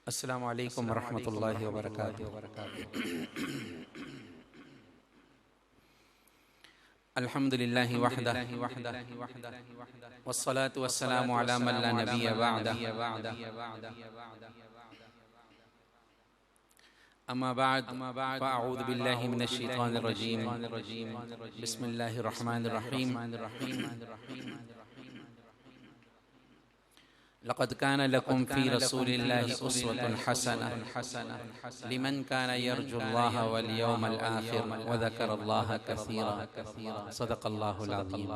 السلام علیکم ورحمۃ اللہ وبرکاتہ۔ الحمد للہ وحدہ والصلاة والسلام علی من لا نبی بعدہ، اما بعد فاعوذ باللہ من الشیطان الرجیم، بسم اللہ الرحمن الرحیم۔ لقد كان لكم في رسول الله أسوة حسنة لمن كان يرجو الله واليوم الآخر وذكر الله كثيرا، صدق الله العظيم۔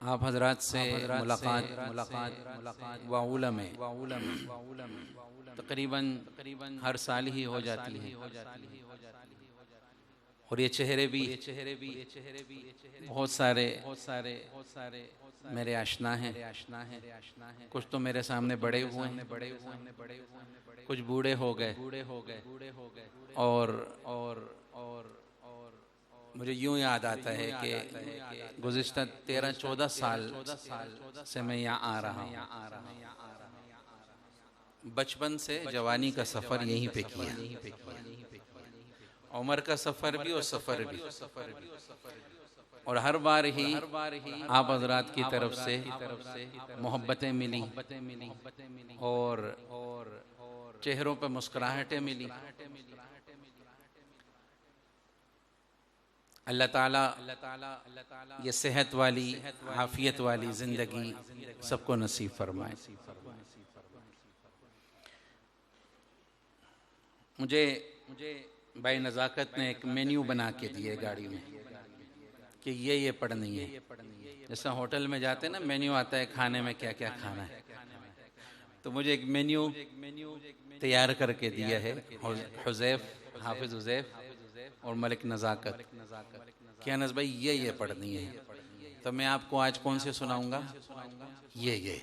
آپ حضرات سے ملاقات وعولہ میں تقریباً ہر سال ہی ہو جاتی ہے، اور یہ چہرے بھی بہت سارے میرے آشنا ہیں، کچھ تو میرے سامنے بڑے ہوئے ہیں، کچھ بوڑھے ہو گئے، اور مجھے یوں یاد آتا ہے کہ گزشتہ 13-14 سال سے میں یہاں آ رہا ہوں، بچپن سے جوانی کا سفر یہیں پہ کیا، عمر کا سفر بھی اور سفر بھی، اور ہر بار ہی آپ حضرات کی طرف سے محبتیں ملی اور چہروں پہ مسکراہٹیں ملی۔ اللہ تعالیٰ یہ صحت والی عافیت والی زندگی سب کو نصیب فرمائے۔ مجھے بھائی نزاکت نے ایک مینیو بنا کے دیے گاڑی میں کہ یہ پڑھنی ہے، جیسا ہوٹل میں جاتے ہیں نا مینیو آتا ہے کھانے میں کیا کیا کھانا ہے، تو مجھے ایک مینیو تیار کر کے دیا ہے حافظ حذیف اور ملک نزاکت کہ انس بھائی یہ پڑھنی ہے، تو میں آپ کو آج کون سے سناؤں گا؟ یہ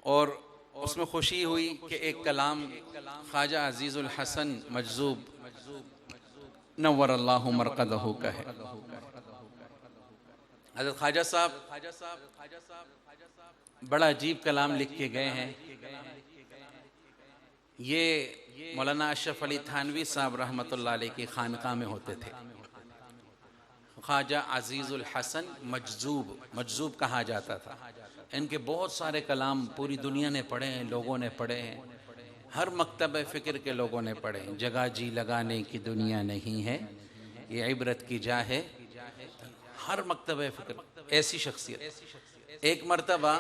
اور اس میں خوشی ہوئی کہ ایک کلام خواجہ عزیز الحسن مجذوب نور اللہ مرقدہ کا ہے۔ حضرت خواجہ صاحب بڑا عجیب کلام لکھ کے گئے ہیں۔ یہ مولانا اشرف علی تھانوی صاحب رحمۃ اللہ علیہ کی خانقاہ میں ہوتے تھے۔ خواجہ عزیز الحسن مجذوب کہا جاتا تھا۔ ان کے بہت سارے کلام پوری دنیا نے پڑھے ہیں، لوگوں نے پڑھے ہیں، ہر مکتب فکر کے لوگوں نے پڑھے ہیں۔ جگہ جی لگانے کی دنیا نہیں ہے، یہ عبرت کی جا ہے، ہر مکتب فکر ایسی شخصیت۔ ایک مرتبہ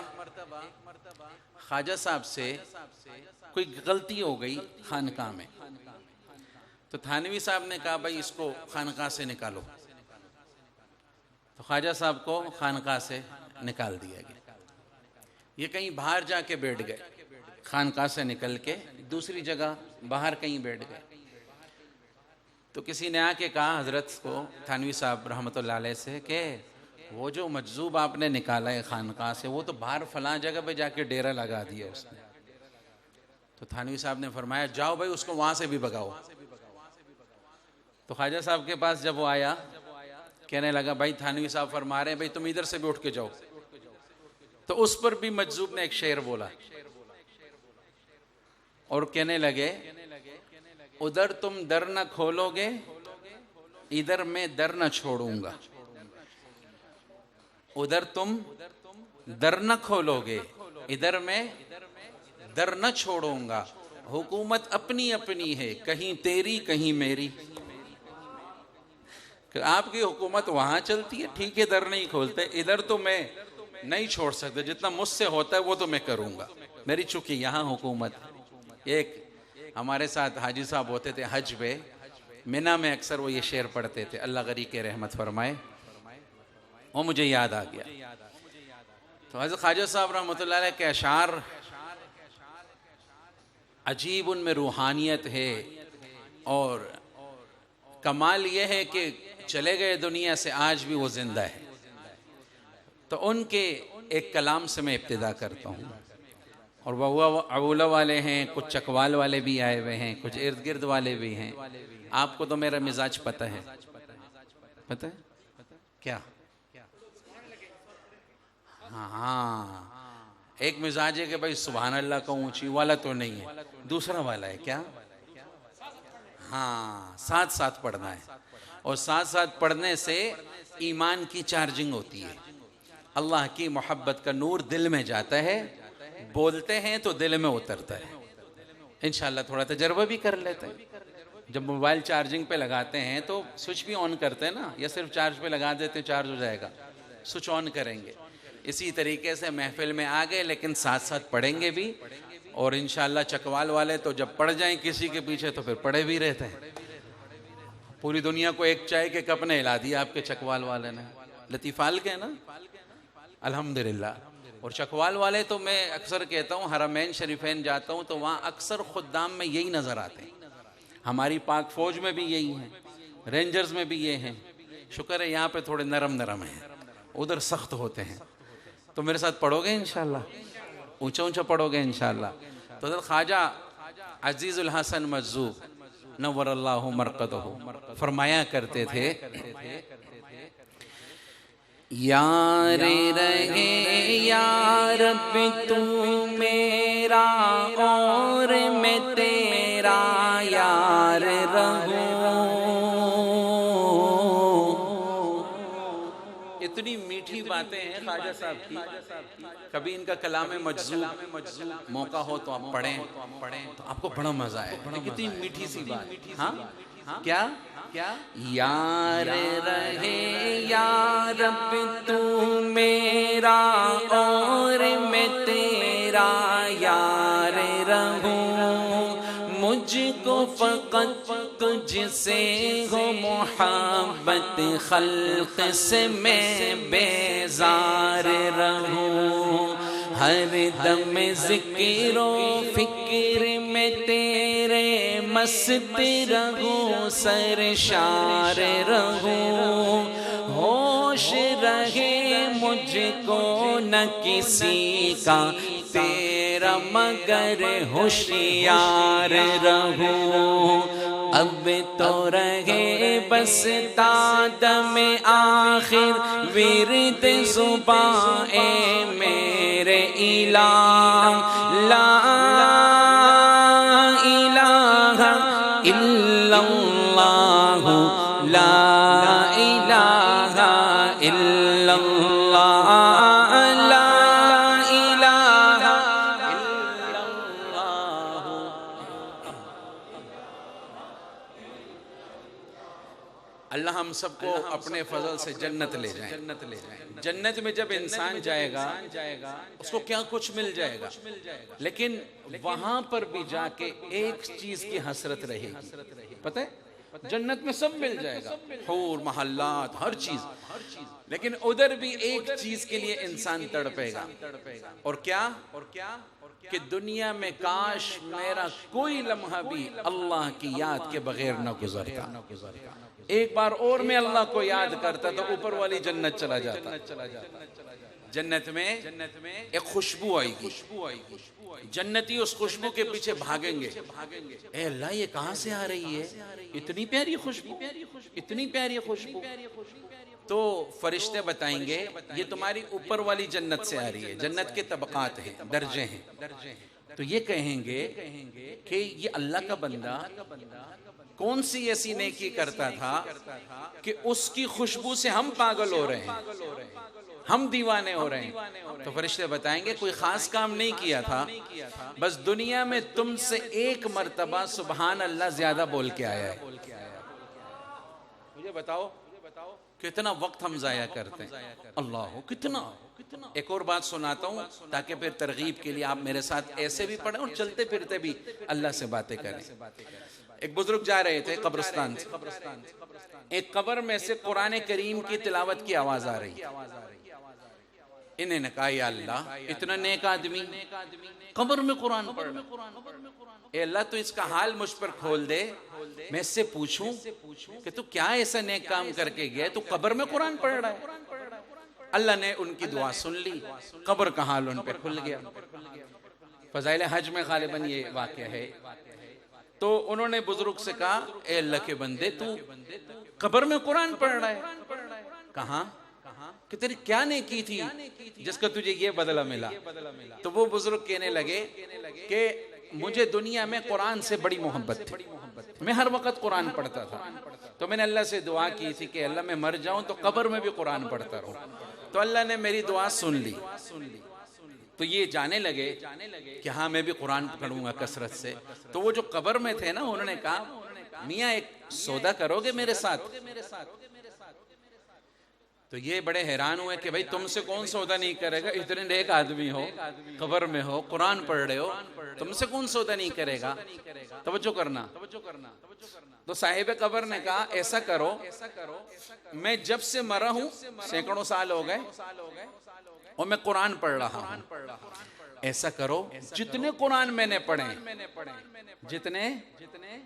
خواجہ صاحب سے کوئی غلطی ہو گئی خانقاہ میں، تو تھانوی صاحب نے کہا بھائی اس کو خانقاہ سے نکالو، تو خواجہ صاحب کو خانقاہ سے نکال دیا گیا۔ یہ کہیں باہر جا کے بیٹھ گئے، خانقاہ سے نکل کے دوسری جگہ باہر کہیں بیٹھ گئے، تو کسی نے آ کے کہا حضرت کو تھانوی صاحب رحمۃ اللہ علیہ سے کہ وہ جو مجذوب آپ نے نکالا ہے خانقاہ سے وہ تو باہر فلاں جگہ پہ جا کے ڈیرا لگا دیا اس نے۔ تو تھانوی صاحب نے فرمایا جاؤ بھائی اس کو وہاں سے بھی بھگاؤ۔ تو خواجہ صاحب کے پاس جب وہ آیا کہنے لگا بھائی تھانوی صاحب فرما رہے ہیں بھائی تم ادھر سے بھی اٹھ کے جاؤ، تو اس پر بھی مجذوب نے ایک شعر بولا اور کہنے لگے ادھر تم در نہ کھولو گے ادھر میں در نہ چھوڑوں گا، ادھر تم در نہ کھولو گے ادھر میں در نہ چھوڑوں گا، حکومت اپنی اپنی ہے کہیں تیری کہیں میری۔ کہ آپ کی حکومت وہاں چلتی ہے ٹھیک ہے، در نہیں کھولتے، ادھر تو میں نہیں چھوڑ سکتا، جتنا مجھ سے ہوتا ہے وہ تو میں کروں گا، میری چونکہ یہاں حکومت۔ ایک ہمارے ساتھ حاجی صاحب ہوتے تھے حج پہ، منہ میں اکثر وہ یہ شعر پڑھتے تھے، اللہ غری کے رحمت فرمائے، وہ مجھے یاد آ گیا۔ تو حضرت خواجہ صاحب رحمۃ اللہ علیہ کے اشعار عجیب، ان میں روحانیت ہے، اور کمال یہ ہے کہ چلے گئے دنیا سے آج بھی وہ زندہ ہے۔ تو ان کے ایک کلام سے میں ابتدا کرتا ہوں، اور وہ اولہ والے ہیں، کچھ چکوال والے بھی آئے ہوئے ہیں، کچھ ارد گرد والے بھی ہیں۔ آپ کو تو میرا مزاج پتہ ہے کیا؟ ہاں ایک مزاج ہے کہ بھائی سبحان اللہ کا اونچی والا تو نہیں ہے، دوسرا والا ہے کیا؟ ہاں ساتھ ساتھ پڑھنا ہے، اور ساتھ ساتھ پڑھنے سے ایمان کی چارجنگ ہوتی ہے، اللہ کی محبت کا نور دل میں جاتا ہے، بولتے ہیں تو دل میں اترتا ہے۔ انشاءاللہ تھوڑا تجربہ بھی کر لیتے ہیں، جب موبائل چارجنگ پہ لگاتے ہیں تو سوئچ بھی آن کرتے ہیں نا، یا صرف چارج پہ لگا دیتے چارج ہو جائے گا؟ سوئچ آن کریں گے۔ اسی طریقے سے محفل میں آ گئے لیکن ساتھ ساتھ پڑھیں گے بھی، اور انشاءاللہ چکوال والے تو جب پڑھ جائیں کسی کے پیچھے تو پھر پڑھے بھی رہتے ہیں۔ پوری دنیا کو ایک چائے کے کپ نے ہلا دیا آپ کے چکوال والے نے، لطیفال کے نا الحمدللہ۔ اور چکوال والے تو میں اکثر کہتا ہوں حرمین شریفین جاتا ہوں تو وہاں اکثر خدام میں یہی نظر آتے ہیں، ہماری پاک فوج میں بھی یہی ہیں، رینجرز میں بھی یہ ہیں، شکر ہے یہاں پہ تھوڑے نرم نرم ہیں، ادھر سخت ہوتے ہیں۔ تو میرے ساتھ پڑھو گے انشاءاللہ؟ اونچا اونچا پڑھو گے انشاءاللہ؟ تو حضرت خواجہ عزیز الحسن مجذوب نور اللہ مرقدہ فرمایا کرتے تھے، یار رہے یا رب تو میرا اور میں تیرا یار رہوں۔ اتنی میٹھی باتیں ہیں خواجہ صاحب کی، کبھی ان کا کلام مجذوب موقع ہو تو آپ پڑھیں تو آپ کو بڑا مزہ آئے، کتنی میٹھی سی بات۔ ہاں کیا یار رہے یا رب تو میرا اور میں تیرا یار رہوں، مجھ کو فقط تجھ سے ہو محبت، خلق سے میں بیزار رہوں، ہر دم ذکر و فکر میں تیرے مست رہوں، سرشار رہوں، ہوش رہے مجھ کو نہ کسی کا تیرا مگر ہوشیار رہوں، اب تو رہے بس تا دم آخر ورد زباں اے میرے الہ، لا الہ الا اللہ، لا الہ الا اللہ، لا الہ الا اللہ۔ اللہ ہم سب کو اپنے فضل سے جنت لے جائیں۔ جنت میں جب انسان جائے گا اس کو کیا کچھ مل جائے گا، لیکن وہاں پر بھی جا کے ایک چیز کی حسرت رہے گی، پتہ ہے جنت میں سب مل جائے گا، حور محلات ہر چیز، لیکن ادھر بھی ایک چیز کے لیے انسان تڑپے گا، اور کیا کہ دنیا میں کاش میرا کوئی لمحہ بھی اللہ کی یاد کے بغیر نہ گزرتا، ایک بار اور میں اللہ کو یاد کرتا تو اوپر والی جنت چلا جاتا۔ جنت میں ایک خوشبو آئے گی، جنتی اس خوشبو کے پیچھے بھاگیں گے، اے اللہ یہ کہاں سے آ رہی ہے اتنی پیاری خوشبو، اتنی پیاری خوشبو؟ تو فرشتے بتائیں گے یہ تمہاری اوپر والی جنت سے آ رہی ہے، جنت کے طبقات ہیں، درجے ہیں۔ تو یہ کہیں گے کہ یہ اللہ کا بندہ کون سی ایسی نیکی کرتا تھا کہ اس کی خوشبو سے ہم پاگل ہو رہے ہیں، ہم دیوانے ہو رہے ہیں؟ تو فرشتے بتائیں گے کوئی خاص کام نہیں کیا تھا، بس دنیا میں تم سے ایک مرتبہ سبحان اللہ زیادہ بول کے آیا ہے۔ مجھے بتاؤ کتنا وقت ہم ضائع کرتے ہیں، اللہ کتنا۔ ایک اور بات سناتا ہوں تاکہ پھر ترغیب کے لیے آپ میرے ساتھ ایسے بھی پڑھیں اور چلتے پھرتے بھی اللہ سے باتیں کریں۔ ایک بزرگ جا رہے تھے قبرستان سے، ایک قبر میں سے قرآن کریم کی تلاوت کی آواز آ رہی، انہیں نے کہا یا اللہ اتنا نیک آدمی قبر میں قرآن پڑھ رہا، اے اللہ تو اس کا حال مجھ پر کھول دے، میں اس سے پوچھوں کہ تو کیا ایسا نیک کام کر کے گیا تو قبر میں قرآن پڑھ رہا ہے؟ اللہ نے ان کی دعا سن لی، قبر کا حال ان پہ کھل گیا۔ فضائل حج میں غالباً یہ واقعہ ہے۔ تو انہوں نے بزرگ سے کہا اے اللہ کے بندے تو قبر میں قرآن پڑھ رہا ہے؟ کہاں؟ کہ تیری کیا نیکی تھی جس کا تجھے یہ بدلہ ملا؟ تو وہ بزرگ کہنے لگے کہ مجھے دنیا میں قرآن سے بڑی محبت تھی، میں ہر وقت قرآن پڑھتا تھا، تو میں نے اللہ سے دعا کی تھی کہ اللہ میں مر جاؤں تو قبر میں بھی قرآن پڑھتا رہوں، تو اللہ نے میری دعا سن لی۔ تو یہ جانے لگے کہ ہاں میں بھی قرآن پڑھوں گا کثرت سے۔ تو وہ جو قبر میں تھے نا، انہوں نے کہا میاں ایک سودا کرو گے میرے ساتھ؟ تو یہ بڑے حیران ہوئے کہ بھائی تم سے کون سودا نہیں کرے گا، اتنے نیک آدمی ہو، قبر میں ہو، قرآن پڑھ رہے ہو، تم سے کون سودا نہیں کرے گا؟ توجہ کرنا۔ تو صاحب قبر نے کہا ایسا کرو، میں جب سے مرا ہوں سینکڑوں سال ہو گئے اور میں قرآن پڑھ رہا ہوں، ایسا کرو جتنے قرآن میں نے پڑھے، جتنے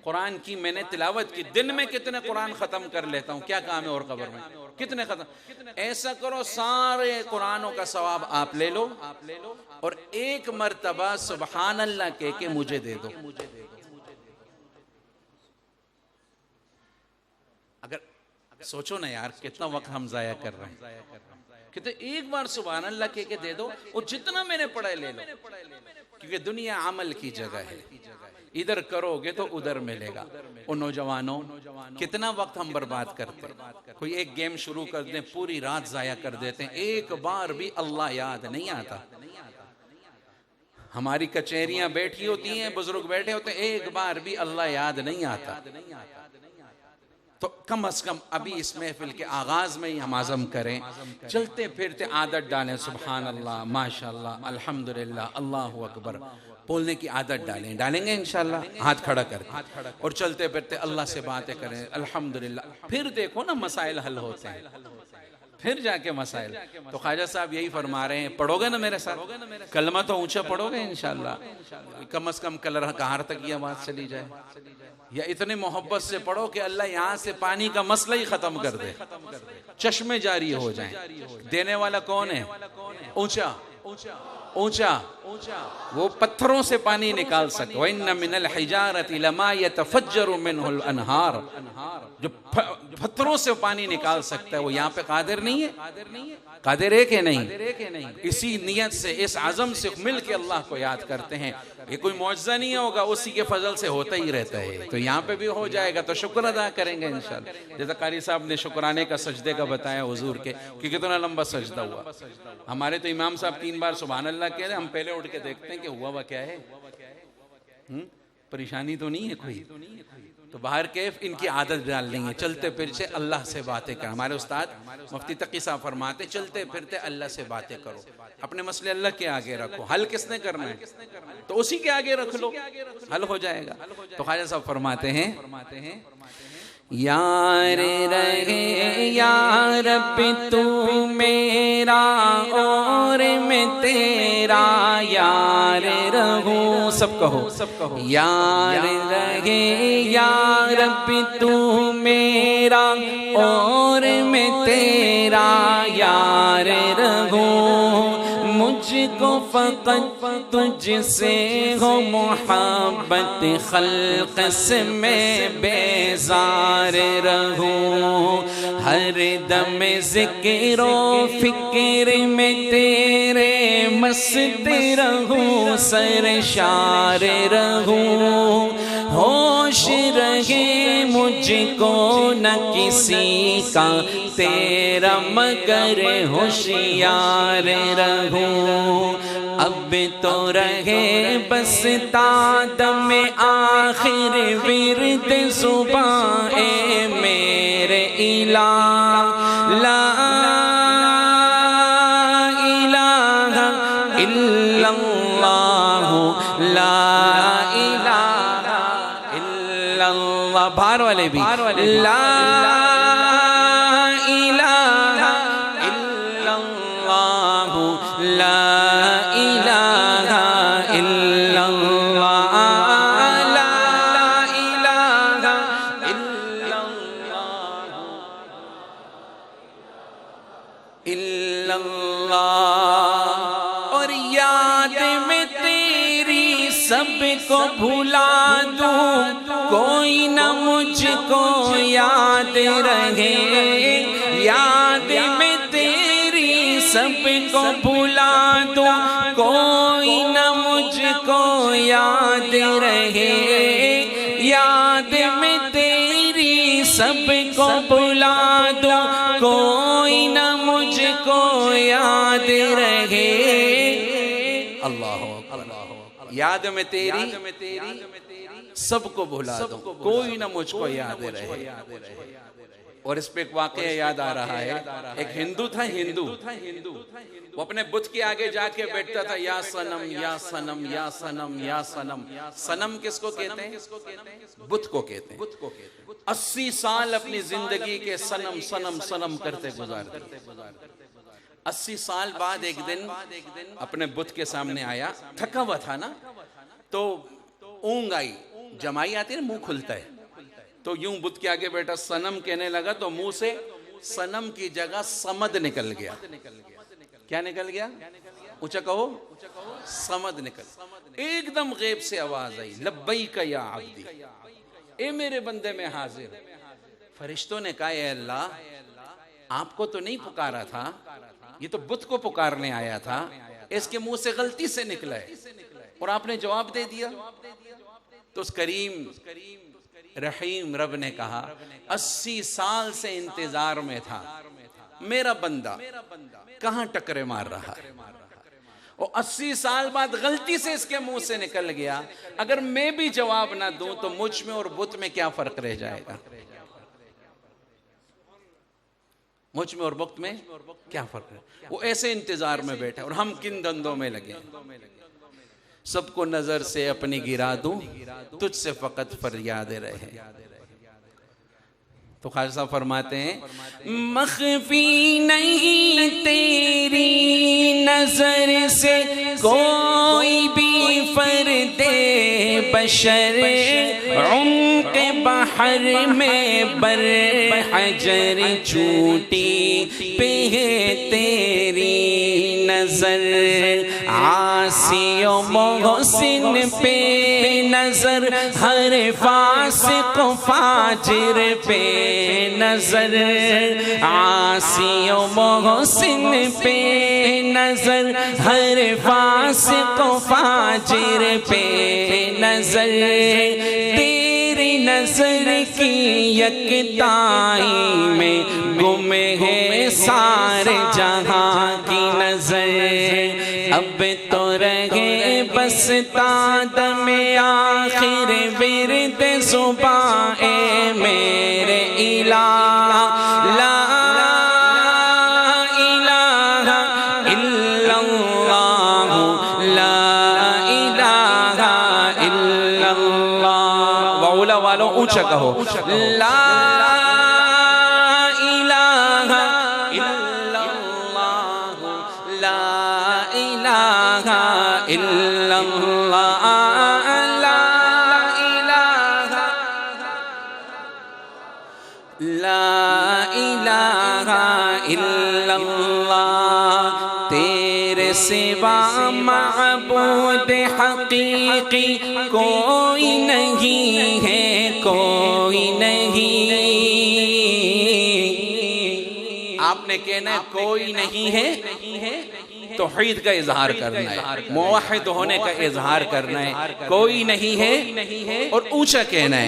قرآن کی میں نے تلاوت کی، دن میں کتنے قرآن ختم کر لیتا ہوں، کیا کام ہے اور قبر میں کتنے ختم، ایسا کرو سارے قرآنوں کا ثواب آپ لے لو اور ایک مرتبہ سبحان اللہ کہہ کے مجھے دے دو۔ اگر سوچو نا یار کتنا وقت ہم ضائع کر رہے ہیں، کہتے ایک بار سبحان اللہ کہہ کے دے دو اور جتنا میں نے پڑھا لے لو، کیونکہ دنیا عمل کی جگہ ہے، ادھر کرو گے تو ادھر ملے گا۔ اور نوجوانوں کتنا وقت ہم برباد کرتے ہیں، کوئی ایک گیم شروع کر دیں پوری رات ضائع کر دیتے ہیں، ایک بار بھی اللہ یاد نہیں آتا۔ ہماری کچہریاں بیٹھی ہوتی ہیں، بزرگ بیٹھے ہوتے ہیں، ایک بار بھی اللہ یاد نہیں آتا۔ تو کم از کم ابھی اس محفل کے آغاز میں ہی ہم عزم کریں، چلتے پھرتے عادت ڈالیں، سبحان اللہ، ماشاءاللہ، الحمدللہ، اللہ اکبر بولنے کی عادت ڈالیں گے انشاءاللہ، ہاتھ کھڑا کر کے، اور چلتے پھرتے اللہ سے باتیں کریں، الحمدللہ۔ پھر دیکھو نا مسائل حل ہوتے ہیں، پھر جا کے مسائل۔ تو خواجہ صاحب یہی فرما رہے ہیں، پڑھو گے نا میرے ساتھ کلمہ تو اونچا پڑھو گے انشاءاللہ، کم از کم کل کہاں تک یہ آواز چلی جائے، یا اتنی محبت سے پڑھو کہ اللہ یہاں سے پانی کا مسئلہ ہی ختم کر دے، چشمے جاری ہو جائیں۔ دینے والا کون ہے؟ اونچا اونچا، وہ پتھروں سے پانی نکال سکے۔ وَإِنَّ مِنَ الْحِجَارَةِ لَمَا يَتَفَجَّرُ مِنْهُ الْأَنْهَارُ، جو پتھروں سے پانی نکال سکتا ہے، وہ یہاں پہ قادر نہیں ہے؟ قادر ہے کہ نہیں؟ اسی نیت سے، اس عزم سے مل کے اللہ کو یاد کرتے ہیں۔ یہ کوئی معجزہ نہیں ہوگا، اسی کے فضل سے ہوتا ہی رہتا ہے۔ تو یہاں پہ بھی ہو جائے گا تو شکر ادا کریں گے انشاءاللہ۔ جیسا قاری صاحب نے شکرانے کا سجدے کا بتایا حضور کے کہ کتنا لمبا سجدہ ہوا۔ ہمارے تو امام صاحب 3 بار سبحان اللہ کہہ رہے، ہم پہلے اٹھ کے دیکھتے ہیں کہ ہوا کیا ہے، پریشانی تو نہیں ہے کوئی؟ تو باہر کیف ان کی عادت ڈال لیں گے، چلتے پھرتے اللہ سے باتیں کریں۔ ہمارے استاد مفتی تقی صاحب فرماتے چلتے پھرتے اللہ سے باتیں کرو، اپنے مسئلے اللہ کے آگے رکھو، حل کس نے کرنا ہے تو اسی کے آگے رکھ لو، حل ہو جائے گا۔ تو خواجہ صاحب فرماتے ہیں یار رہے یا رب تو میرا اور میں تیرا یار رہوں، سب کہو یار رہے یا رب تو میرا اور میں تیرا یار رہوں، مجھ کو فقط تجھ سے ہو محبت، خلق سے میں بیزار رہوں، ہر دم ذکر و فکر میں تیرے مست رہوں، سرشار رہوں، ہوش رہے مجھ کو نہ کسی کا تیرا مگر ہوشیار رہوں، اب تو رہے بس تا دم آخر ورد زباں اے میرے الہ، لا الہ الا اللہ، لا الہ الا اللہ، بھار والے بھی، لا الہ الا اللہ، لا الہ الا اللہ، لا الہ الا اللہ، الا اللہ۔ اور یاد میں تیری سب کو بھلا دوں، کوئی نہ مجھ کو یاد رہے، یاد میں تیری کو بھلا دوں کوئی نہ مجھ کو یاد رہے، یاد میں تیری سب کو بھلا دوں کوئی نہ مجھ کو یاد رہے۔ اللہ اکبر، یاد میں تیری سب کو بھلا دوں کوئی نہ مجھ کو یاد رہے۔ اور اس پہ ایک واقعہ یاد آ رہا ہے، ایک ہندو تھا، وہ اپنے بت کے آگے جا کے بیٹھتا تھا، یا صنم یا صنم یا صنم یا صنم۔ صنم کس کو کہتے ہیں؟ بت کو کہتے ہیں۔ 80 سال اپنی زندگی کے صنم صنم صنم کرتے گزار دیے۔ 80 سال بعد ایک دن اپنے بت کے سامنے آیا، تھکا ہوا تھا نا، تو اونگ آئی، جمائی آتی ہے نا، منہ کھلتا ہے، تو یوں بت کے آگے بیٹا صنم کہنے لگا تو منہ سے صنم کی جگہ صمد نکل گیا۔ کیا نکل گیا؟ اونچا کہو، صمد نکل۔ ایک دم غیب سے آواز آئی، لبیک یا عبدی، اے میرے بندے میں حاضر۔ فرشتوں نے کہا، اے اللہ، آپ کو تو نہیں پکارا تھا، یہ تو بت کو پکارنے آیا تھا، اس کے منہ سے غلطی سے نکلا ہے اور آپ نے جواب دے دیا۔ تو اس کریم رحیم رب نے کہا، 80 سال سے انتظار میں تھا، میرا بندہ کہاں ٹکرے مار رہا ہے، اور 80 سال بعد غلطی سے اس کے منہ سے نکل گیا، اگر میں بھی جواب نہ دوں تو مجھ میں اور بت میں کیا فرق رہ جائے گا؟ مجھ میں اور بت میں کیا فرق ہے؟ وہ ایسے انتظار میں بیٹھا، اور ہم کن دندوں میں لگے ہیں، سب کو نظر سے اپنی گرا دوں، تجھ سے فقط فریاد رہے۔ تو خواجہ صاحب فرماتے ہیں، مخفی نہیں تیری نظر سے کوئی بھی فرد بشر، عمق بحر میں بر حجر چوٹی پہ ہے تیری نظر، عاصی و محسن پہ نظر، ہر فاسق و فاجر پہ نظر، عاصی و محسن پہ نظر، ہر فاسق و فاجر پہ نظر، تیری نظر کی یکتائی میں گم ہے سارے جہاں کی نظر، اب تو رہے بس دم آخر ورد زباں اے میرے الہ، لا الہ الا اللہ، لا الہ الا اللہ۔ واولا والوں اونچا کہو، لا الہ الا اللہ، لا الہ الا اللہ، لا الہ الا اللہ، تیرے سوا معبود حقیقی کوئی نہیں ہے، کوئی نہیں۔ آپ نے کہنا ہے کوئی نہیں ہے، توحید کا اظہار کرنا ہے، موحد ہونے کا اظہار کرنا ہے، کوئی نہیں ہے، اور اونچا کہنا ہے،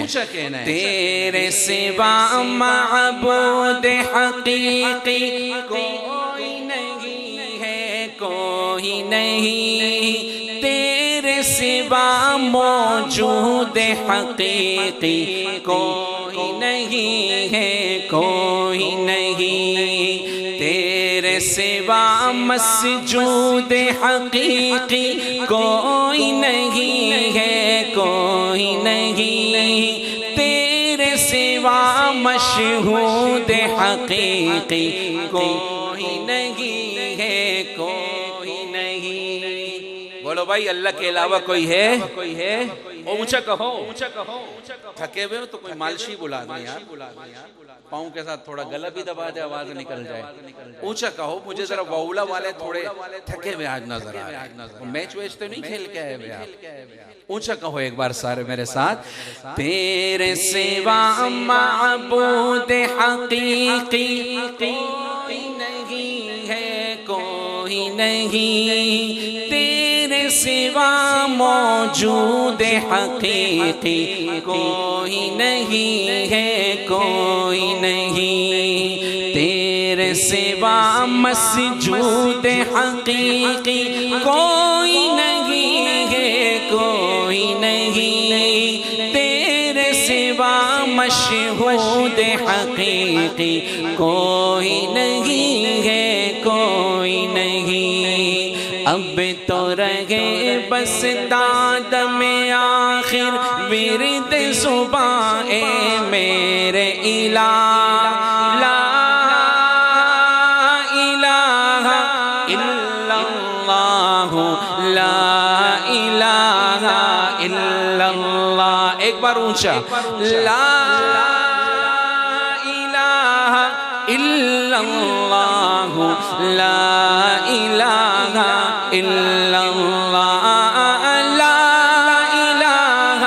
تیرے سوا معبود حقیقی کوئی نہیں ہے، کوئی نہیں، تیرے سوا موجود حقیقی کوئی نہیں ہے، کوئی نہیں، تیرے سوا مسجود حقیقی کوئی نہیں ہے، کوئی نہیں، تیرے سوا مشہود حقیقی کوئی نہیں ہے، کوئی نہیں۔ بولو بھائی، اللہ کے علاوہ کوئی ہے؟ اونچا کہو، تھکے ہوئے ہو تو کوئی مالشی بلا دیں یار، پاؤں کے ساتھ تھوڑا گلا بھی دبا دے، آواز نکل جائے۔ اونچا کہو، مجھے ذرا واولا والے تھوڑے تھکے ہوئے آج نظر آ رہے ہیں، میچ ویچ تو نہیں کھیل کے آئے ہوئے آپ؟ اونچا کہو ایک بار سارے میرے ساتھ، تیرے سوا معبود حقیقی کوئی نہیں ہے، کوئی کوئی نہیں، تیرے سوا موجود حقیقی کوئی نہیں ہے، کوئی نہیں، تیرے سوا مسجود حقیقی کوئی نہیں ہے، کوئی نہیں، تیرے سوا مشہود حقیقی کوئی نہیں ہے، کوئی نہیں۔ اب تو رہے بس داد میں آخر ورد زبان اے میرے الہ، لا الہ الا اللہ، لا الہ الا اللہ، ایک بار اونچا، لا الہ الا اللہ، لا الہ الا اللہ، لا الہ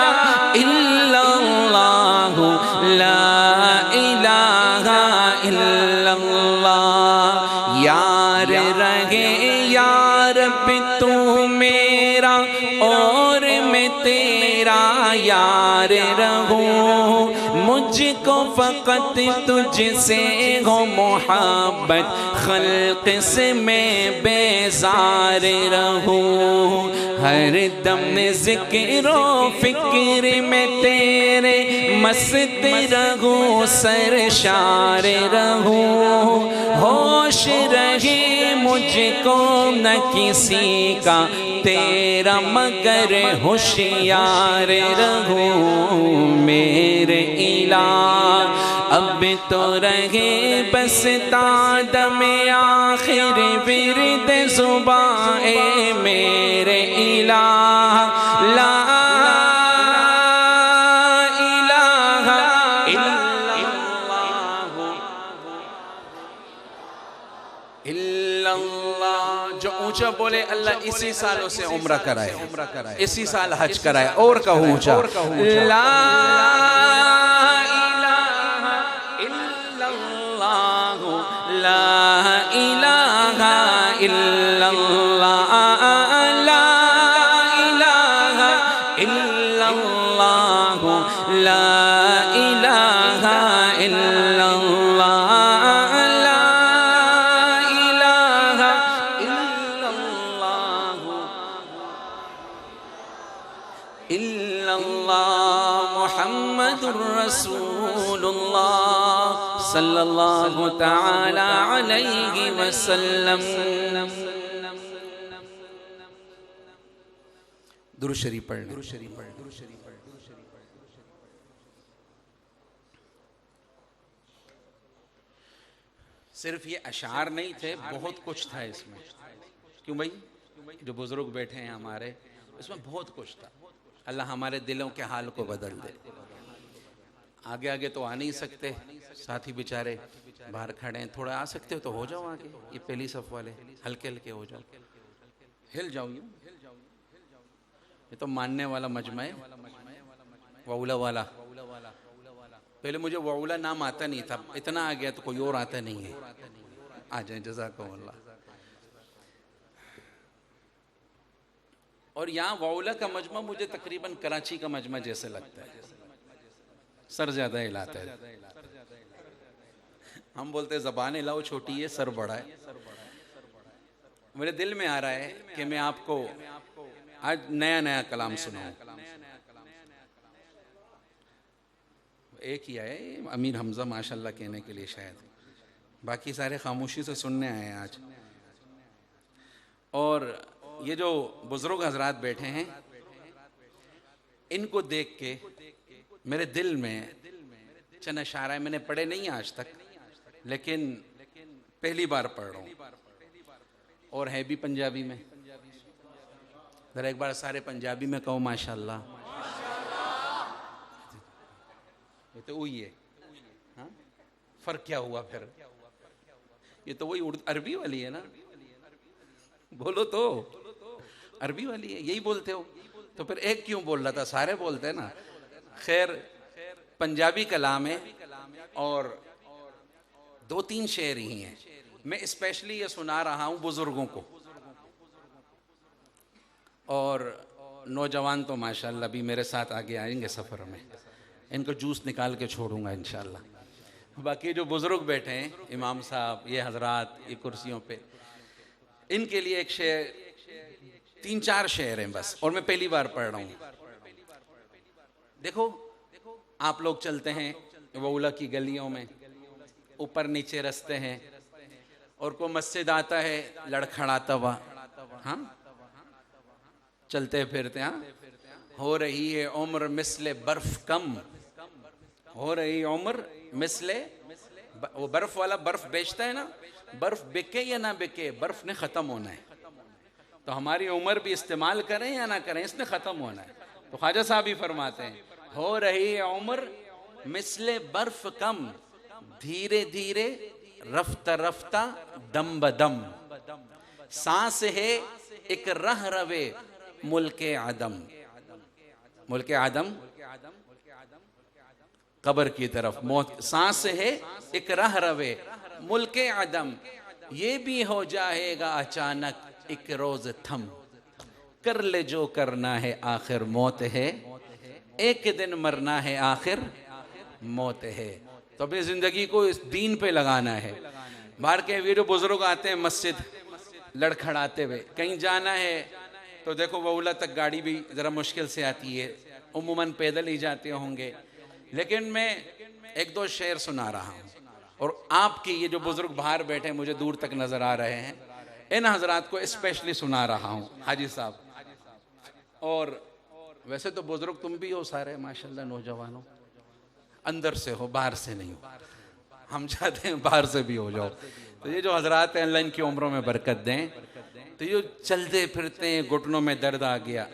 الا اللہ، لا الہ الا اللہ۔ یار رہے یا رب تو میرا اور میں تیرا یار رہوں، مجھ کو فقط تجھ سے ہو محبت، خلق سے میں بیزار رہوں، ہر دم ذکر و فکر میں تیرے مست رہوں، سرشار رہوں، ہوش رہے مجھ کو نہ کسی کا تیرا مگر ہوشیار رہوں میرے الہ۔ اب تو رہے بس داد میں آخر ورد زبان اے میرے الہ، لا الہ الا اللہ۔ جو اونچا بولے اللہ اسی سال اسے عمرہ کرائے، اسی سال حج کرائے، اور کہو اونچا، لا لا الہ الا اللہ، لا الہ الا اللہ، لا الہ الا اللہ، لا الہ الا اللہ، الا اللہ محمد رسول اللہ صلی اللہ تعالی علیہ وسلم۔ درود شریف پڑھ لیں۔ صرف یہ اشعار نہیں تھے، بہت کچھ تھا اس میں، کیوں بھائی؟ جو بزرگ بیٹھے ہیں ہمارے، اس میں بہت کچھ تھا۔ اللہ ہمارے دلوں کے حال کو بدل دے۔ آگے آگے تو آ نہیں سکتے، ساتھی بیچارے باہر کھڑے ہیں، تھوڑا آ سکتے ہو تو ہو جاؤ آگے، یہ پہلی صف والے ہلکے ہلکے ہو جاؤ، ہل جاؤ، یہ تو ماننے والا مجمع ہے، وولا والا۔ پہلے مجھے وولا نام آتا نہیں تھا، اتنا آ گیا تو کوئی اور آتا نہیں ہے۔ آ جائیں، جزاکم اللہ۔ اور یہاں وولا کا مجمع مجھے تقریباً کراچی کا مجمع جیسے لگتا ہے، سر زیادہ ہلاتا ہے۔ ہم بولتے ہیں زبان ہلاؤ چھوٹی ہے، سر بڑا ہے۔ میرے دل میں آ رہا ہے کہ میں آپ کو آج نیا نیا کلام سناؤں۔ ایک ہی آئے امیر حمزہ ماشاءاللہ کہنے کے لیے، شاید باقی سارے خاموشی سے سننے آئے ہیں آج۔ اور یہ جو بزرگ حضرات بیٹھے ہیں، ان کو دیکھ کے میرے دل میں چند اشعار میں نے پڑھے نہیں آج تک، لیکن پہلی بار پڑھ رہا ہوں، اور ہے بھی پنجابی میں۔ ذرا ایک بار سارے پنجابی میں کہو ماشاءاللہ۔ یہ تو وہی ہے، ہاں فرق کیا ہوا پھر؟ یہ تو وہی عربی والی ہے نا، بولو تو عربی والی ہے، یہی بولتے ہو تو پھر ایک کیوں بول رہا تھا؟ سارے بولتے ہیں نا۔ خیر پنجابی کلام ہے اور دو تین شعر ہی ہیں، میں اسپیشلی یہ سنا رہا ہوں بزرگوں کو، اور نوجوان تو ماشاءاللہ بھی میرے ساتھ آگے آئیں گے سفر میں، ان کو جوس نکال کے چھوڑوں گا انشاءاللہ۔ باقی جو بزرگ بیٹھے ہیں، امام صاحب، یہ حضرات یہ کرسیوں پہ، ان کے لیے ایک شعر، 3-4 شعر ہیں بس، اور میں پہلی بار پڑھ رہا ہوں۔ دیکھو آپ لوگ چلتے ہیں وولا کی گلیوں میں، اوپر نیچے رستے ہیں، اور کوئی مسجد آتا ہے لڑکھڑاتا ہوا، ہاں چلتے پھرتے، ہاں ہو رہی ہے عمر مثل برف کم، ہو رہی عمر مثل، وہ برف والا برف بیچتا ہے نا، برف بکے یا نہ بکے، برف نے ختم ہونا ہے، تو ہماری عمر بھی استعمال کریں یا نہ کریں، اس نے ختم ہونا ہے۔ تو خواجہ صاحب ہی فرماتے ہیں ہو رہی عمر مثل برف کم، دھیرے دھیرے رفتہ رفتہ دم بدم، سانس ہے ایک رہ روے ملک عدم، ملک عدم قبر کی طرف، موت، سانس ہے ایک رہ روے ملک عدم، یہ بھی ہو جائے گا اچانک ایک روز تھم، کر لے جو کرنا ہے آخر موت ہے، ایک دن مرنا ہے آخر موت ہے۔ تو اپنی زندگی کو اس دین پہ لگانا ہے۔ باہر کے ویڈیو بزرگ آتے ہیں مسجد لڑکھڑاتے ہوئے، کہیں جانا ہے تو دیکھو وولا تک گاڑی بھی ذرا مشکل سے آتی ہے، عموماً پیدل ہی جاتے ہوں گے، لیکن میں 1-2 شعر سنا رہا ہوں، اور آپ کی یہ جو بزرگ باہر بیٹھے مجھے دور تک نظر آ رہے ہیں، ان حضرات کو اسپیشلی سنا رہا ہوں، حاجی صاحب، اور ویسے تو بزرگ تم بھی ہو سارے ماشاءاللہ، نوجوانوں، اندر سے ہو باہر سے نہیں ہو، ہم چاہتے ہیں باہر سے بھی ہو جاؤ۔ تو یہ جو حضرات ہیں اللہ ان کی عمروں میں برکت دیں، تو یہ چلتے پھرتے ہیں، گھٹنوں میں درد آ گیا،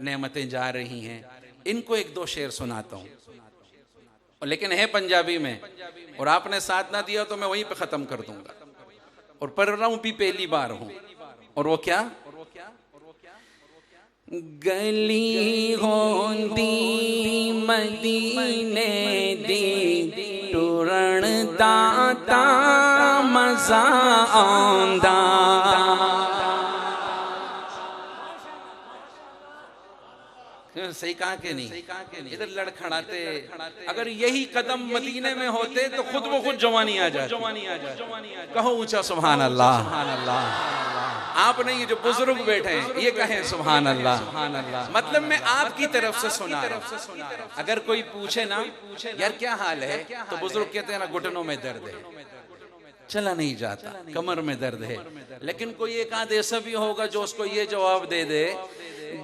نعمتیں جا رہی ہیں، ان کو 1-2 شعر سناتا ہوں، لیکن ہے پنجابی میں، اور آپ نے ساتھ نہ دیا تو میں وہیں پہ ختم کر دوں گا، اور پڑھ رہا ہوں بھی پہلی بار ہوں، اور وہ کیا؟ گلی ہوندی مدینے دی ٹرن تا مزہ آندا، صحیح کہا کہ نہیں؟ ادھر لڑکھڑاتے، اگر یہی قدم مدینے میں ہوتے تو خود بخود جوانی آ جاتی۔ کہو اونچا سبحان اللہ۔ آپ نے یہ جو بزرگ بیٹھے ہیں یہ کہیں سبحان اللہ، مطلب میں آپ کی طرف سے سنا رہا ہوں۔ اگر کوئی پوچھے نا یار کیا حال ہے، تو بزرگ کہتے ہیں نا گھٹنوں میں درد ہے، چلا نہیں جاتا، کمر میں درد ہے، لیکن کوئی ایک آدھ ایسا بھی ہوگا جو اس کو یہ جواب دے دے،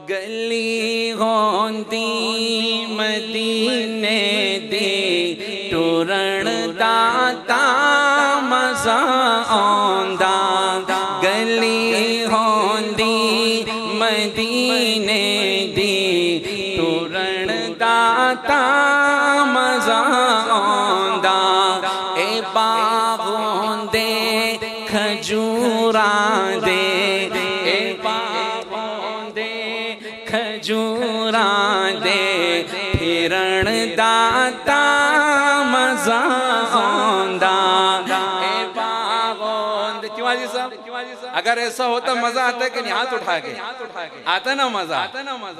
گلی ہوندی مدینے دی ٹرن تا مزہ آندا، گلی ہوندی مدینے دی ٹرن تا مزہ آندا، اے باغوں دے کھجوراں دے، اے باغوں دے کھجوراں دے پھرن دا مزہ آندا، اے باغوں دے، کیوں حاجی صاحب؟ اگر ایسا ہوتا مزہ آتا ہے کہ نہیں؟ ہاتھ اٹھا کے آتا نا مزہ،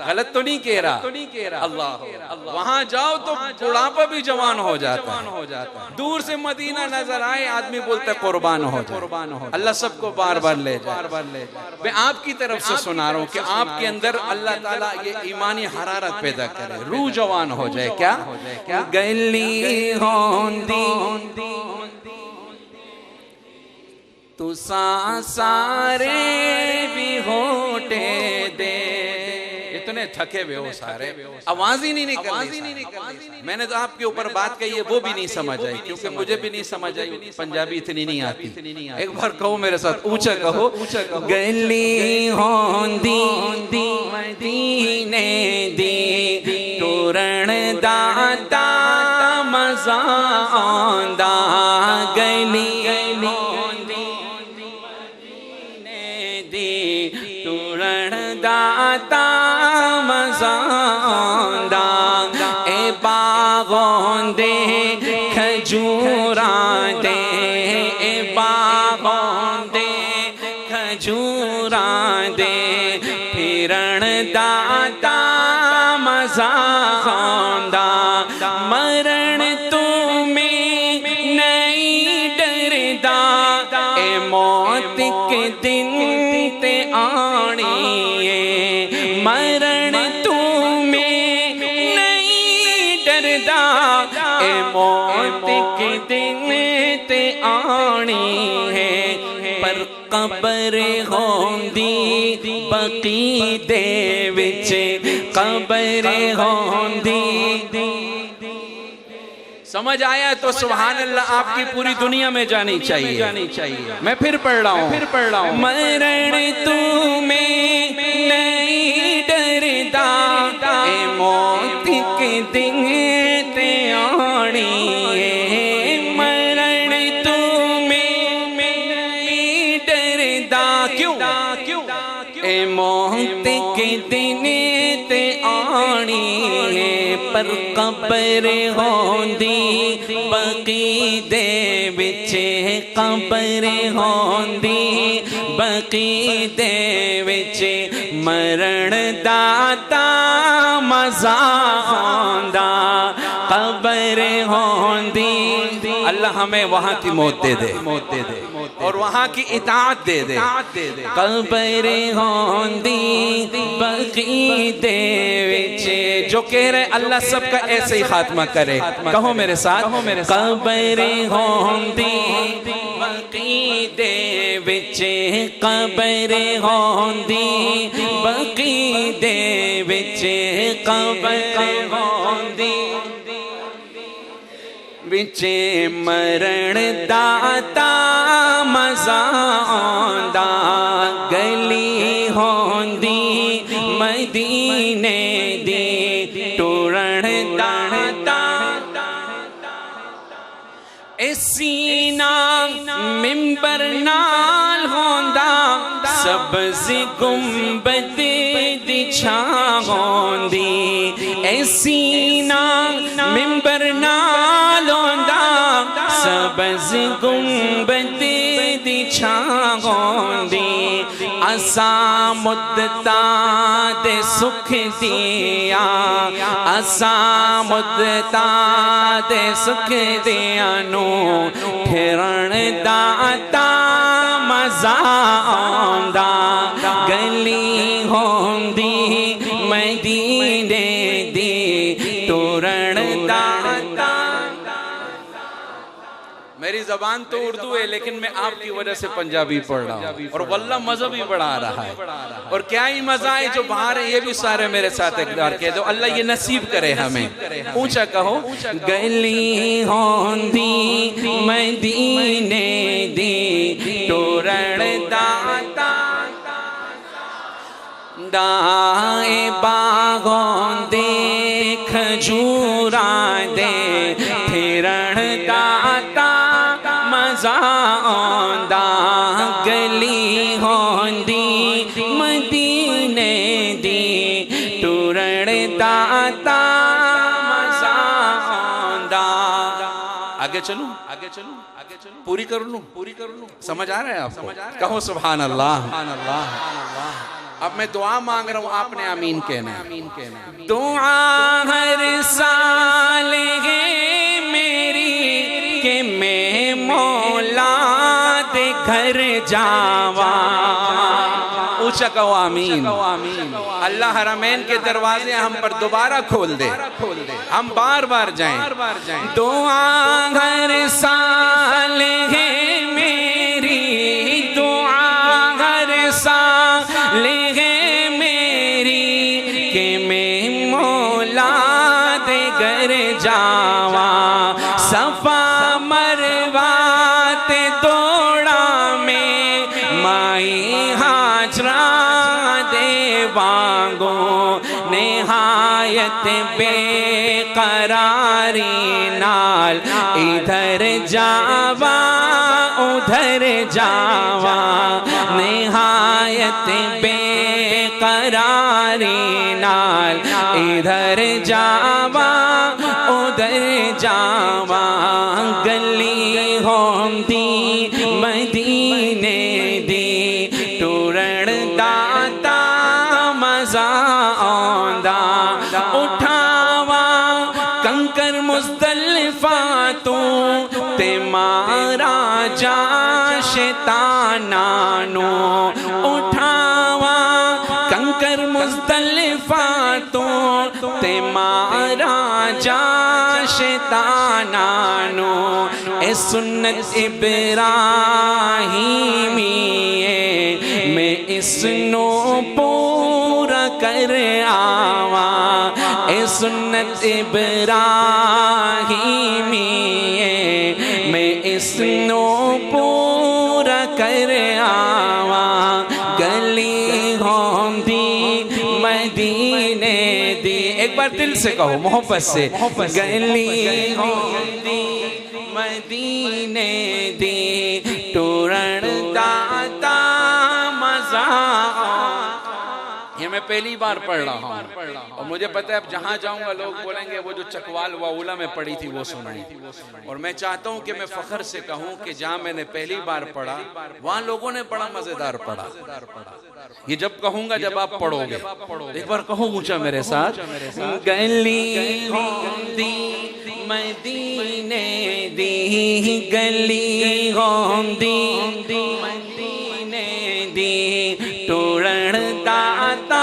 غلط تو نہیں کہہ رہا، اللہ، وہاں جاؤ تو بڑھاپا بھی جوان ہو جاتا ہے، دور سے مدینہ نظر آئے آدمی بولتا ہے قربان ہو جائے، اللہ سب کو بار بار لے جائے۔ میں آپ کی طرف سے سنا رہا ہوں کہ آپ کے اندر اللہ تعالیٰ یہ ایمانی حرارت پیدا کرے، روح جوان ہو جائے۔ کیا؟ گلی ہوندی تو سارے بھی ہوٹے دے، اتنے تھکے ہوئے ہو سارے، آواز ہی نہیں نکلنی۔ میں نے تو آپ کے اوپر بات کہی ہے وہ بھی نہیں سمجھ آئی، کیونکہ مجھے بھی نہیں سمجھ آئی، پنجابی اتنی نہیں آتی۔ ایک بار کہو میرے ساتھ، اونچا کہو، گلی ہوندی مدینے دی ٹرن دا مزہ آندا، گلی داتا مزہ آندا، اے باغوں دے کھجوراں دے، اے باغوں کھجوراں دے پھرن داتا مزا آندا مرن تو میں نہیں ڈردا اے موت کے دن تے آنی ہے مرن تو میں نہیں ڈردا اے موت کے دن تے آنی ہے پر قبر ہوندی بقی دے وچ قبر ہوندی سمجھ آیا تو سبحان اللہ آپ کی پوری دنیا میں جانی چاہیے میں پھر پڑھ رہا ہوں مرن تو میں نہیں ڈردا اے موت کے دن تے آنی ہے مرن تو میں نہیں ڈردا کیوں اے موت کے دن تے آنی ہے پر قبر ہوندی بقی دے وچ قبر ہوندی بقی دے وچ مرن داتا مزا آندا قبر ہوندی اللہ ہمیں وہاں کی موت دے دے اور وہاں کی اطاعت دے دے قبر ہوندی بقی دے وچ جو کہہ رہے اللہ سب کا ایسے ہی خاتمہ کرے کہو میرے ساتھ قبر ہوندی بقی دے وچ قبر ہوندی بقی دے وچ قبر ہوندی وچ مرن داتا مزا آندا گلی ہوندی مدینے دی ٹورن داتا سینہ ممبر نال ہوندا سبز گنبد دی چھاں ہوندی اے سینہ ممبر نال ہوندا سبز گنبد دی چھاں ہوندی اساں مدتاں دے سکھ دیا اساں مدتاں دے سکھ دیا نو پھرن داتا مزا آندا گلی ہوندی مدینے دی ٹورن داتا میری زبان تو اردو ہے لیکن میں آپ کی وجہ سے پنجابی پڑھ رہا ہوں اور واللہ مزہ بھی بڑھا رہا ہے اور کیا ہی مزہ ہے جو باہر ہے یہ بھی سارے میرے ساتھ اقرار کہہ دو اللہ یہ نصیب کرے ہمیں اونچا کہو گلی ہوندی مدینے دی ٹورن داتا دائیں باغوں دے کھجوراں دے پھرن داتا مزا آندا گلی ہوندی مدینے دی ٹورن داتا مزا آندا آگے چلوں پوری کر لوں سمجھ آ رہا ہے آپ کو کہو سبحان اللہ اب میں دعا مانگ رہا ہوں آپ نے آمین کہنا ہے دعا ہر سال ہے میری کہ میں مولا دے گھر جاواں اونچا کہو آمین اللہ حرمین کے دروازے ہم پر دوبارہ کھول دے ہم بار بار جائیں دعا ہر سال ہے میری دعا ہر سال ہے میری کہ میں مولا دے گھر جاواں صفا مروہ تے دوڑا میں مائی ہاجرہ دے وانگو نہایت بے قراری نال ادھر جاواں ادھر جاواں نہایت بے قراری نال ادھر جاواں ادھر جاواں گلی ہوندی مدینے دی تے مارا جا شیطانانو اٹھاوا کنکر مزدلفہ تو تے مارا جا شیطانانو اے سنت ابراہیمی میں اس نو پورا کر آواں اے سنت ابراہیمی میں اس نو پورا کر آواں گلی ہوندی مدینے دی ایک بار دل سے کہو محبت سے گلی ہوندی مدینے دی ٹورن داتا مزا یہ میں پہلی بار پڑھ رہا ہوں اور مجھے پتہ ہے اب جہاں جاؤں گا لوگ بولیں گے وہ جو چکوال و اولا میں پڑھی تھی وہ سنائیں اور میں چاہتا ہوں کہ میں فخر سے کہوں کہ جہاں میں نے پہلی بار پڑھا وہاں لوگوں نے بڑا مزیدار پڑھا یہ جب کہوں گا جب آپ پڑھو گے ایک بار کہو اونچا میرے ساتھ گلی ہوندی مدینے دی گلی ہوندی مدینے دی ٹورن داتا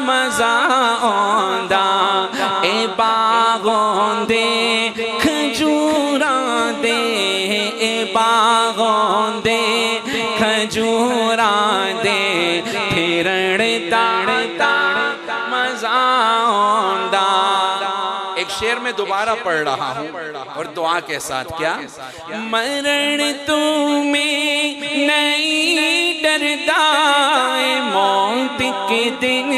مزا آندا اے باغوں دے کھجوراں دے اے باغوں دے کھجوراں دے پھرن داتا مزا آندا ایک شعر میں دوبارہ پڑھ رہا ہوں اور دعا کے ساتھ کیا مرن تمہیں نہیں ڈردا موت کے دن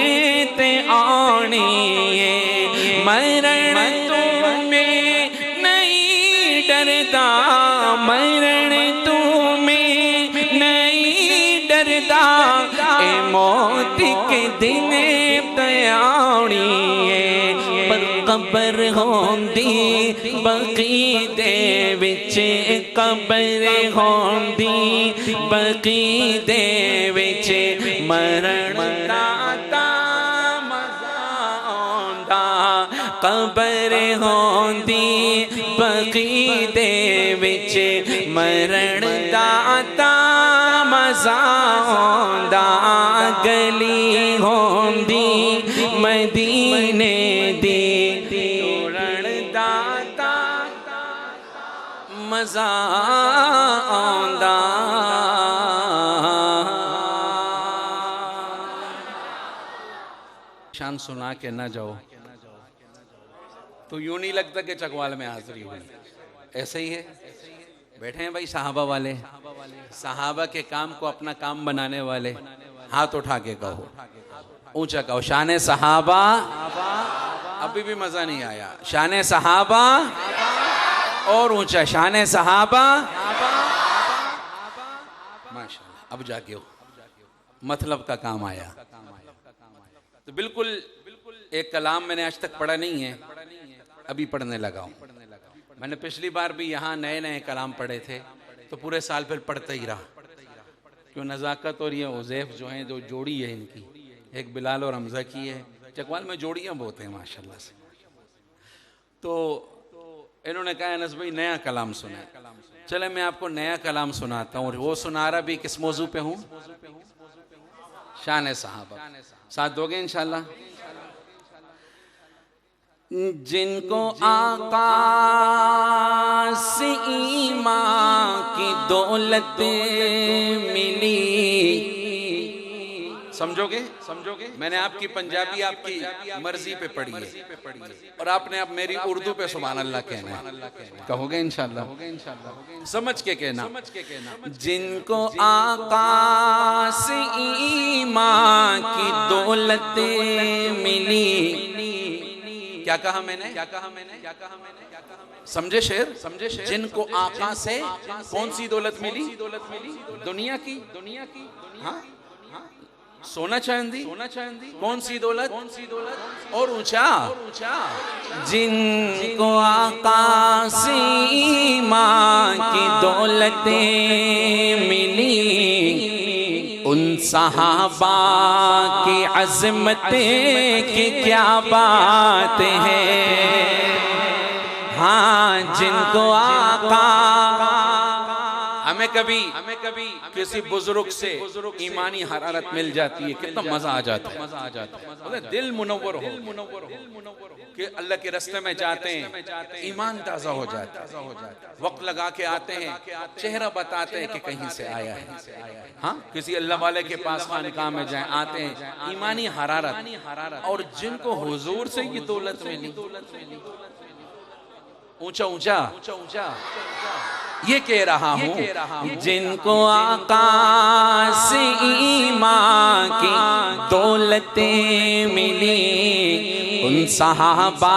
تے آنی ہے مرن تمہیں نہیں ڈردا مرن تمہیں نہیں ڈردا اے موت کے دن تے آنی ہے پر قبر ہوندی بقی دے وچ قبر ہوندی بقی دے وچ مرن داتا مزا آندا قبر ہوندی بقی دے وچ مرن داتا مزا آندا گلی ہوندی مدینے دی مزا آندا شان سنا کے نہ جاؤ تو یوں نہیں لگتا کہ چکوال میں حاضری ہوئی ایسے ہی ہے بیٹھے ہیں بھائی صحابہ والے صحابہ کے کام کو اپنا کام بنانے والے ہاتھ اٹھا کے کہو اونچا کہو شان صحابہ ابھی بھی مزہ نہیں آیا شان صحابہ اور اونچا شان صحابہ ماشاءاللہ اب جا کے مطلب کا کام آیا تو بالکل ایک کلام میں نے آج تک پڑھا نہیں ہے ابھی پڑھنے لگا ہوں میں نے پچھلی بار بھی یہاں نئے نئے کلام پڑھے تھے تو پورے سال پھر پڑھتا ہی رہا کیوں نزاکت اور یہ عزیف جو ہیں جو جوڑی ہے ان کی ایک بلال اور حمزہ کی ہے چکوال میں جوڑیاں بہت ہیں ماشاءاللہ سے تو انہوں نے کہا انس بھائی نیا کلام سنا ہے چلے میں آپ کو نیا کلام سناتا ہوں اور وہ سنا رہا بھی کس موضوع پہ ہوں شان صحابہ ساتھ دو گے انشاءاللہ جن کو آقا سے ایمان کی دولت ملی سمجھو گے میں نے آپ کی پنجابی آپ کی مرضی پہ پڑھی ہے اور آپ نے اب میری اردو پہ سبحان اللہ کہنا ہے کہو گے انشاءاللہ سمجھ کے کہنا جن کو آقا سے ایمان کی دولت ملی کیا کہا میں نے سمجھے شعر جن کو آقا سے کون سی دولت ملی دنیا کی ہاں سونا چاندی کون سی دولت اور اونچا جن کو آقا سے ایمان کی دولت ملی ان صحابہ کی عظمت کی کیا بات ہے ہاں جن کو آقا ہمیں کبھی کسی بزرگ سے ایمانی حرارت مل جاتی ہے کتنا مزہ آ جاتا ہے دل منور ہو کہ اللہ کے راستے میں جاتے ہیں ایمان تازہ ہو جاتا ہے وقت لگا کے آتے ہیں چہرہ بتاتے ہیں کہ کہیں سے آیا ہے ہاں کسی اللہ والے کے پاس خانقاہ میں جائیں آتے ہیں ایمانی حرارت اور جن کو حضور سے یہ دولت ملی اونچا اونچا یہ کہہ رہا ہوں جن کو آقا سے ایمان کی دولتیں ملی ان صحابہ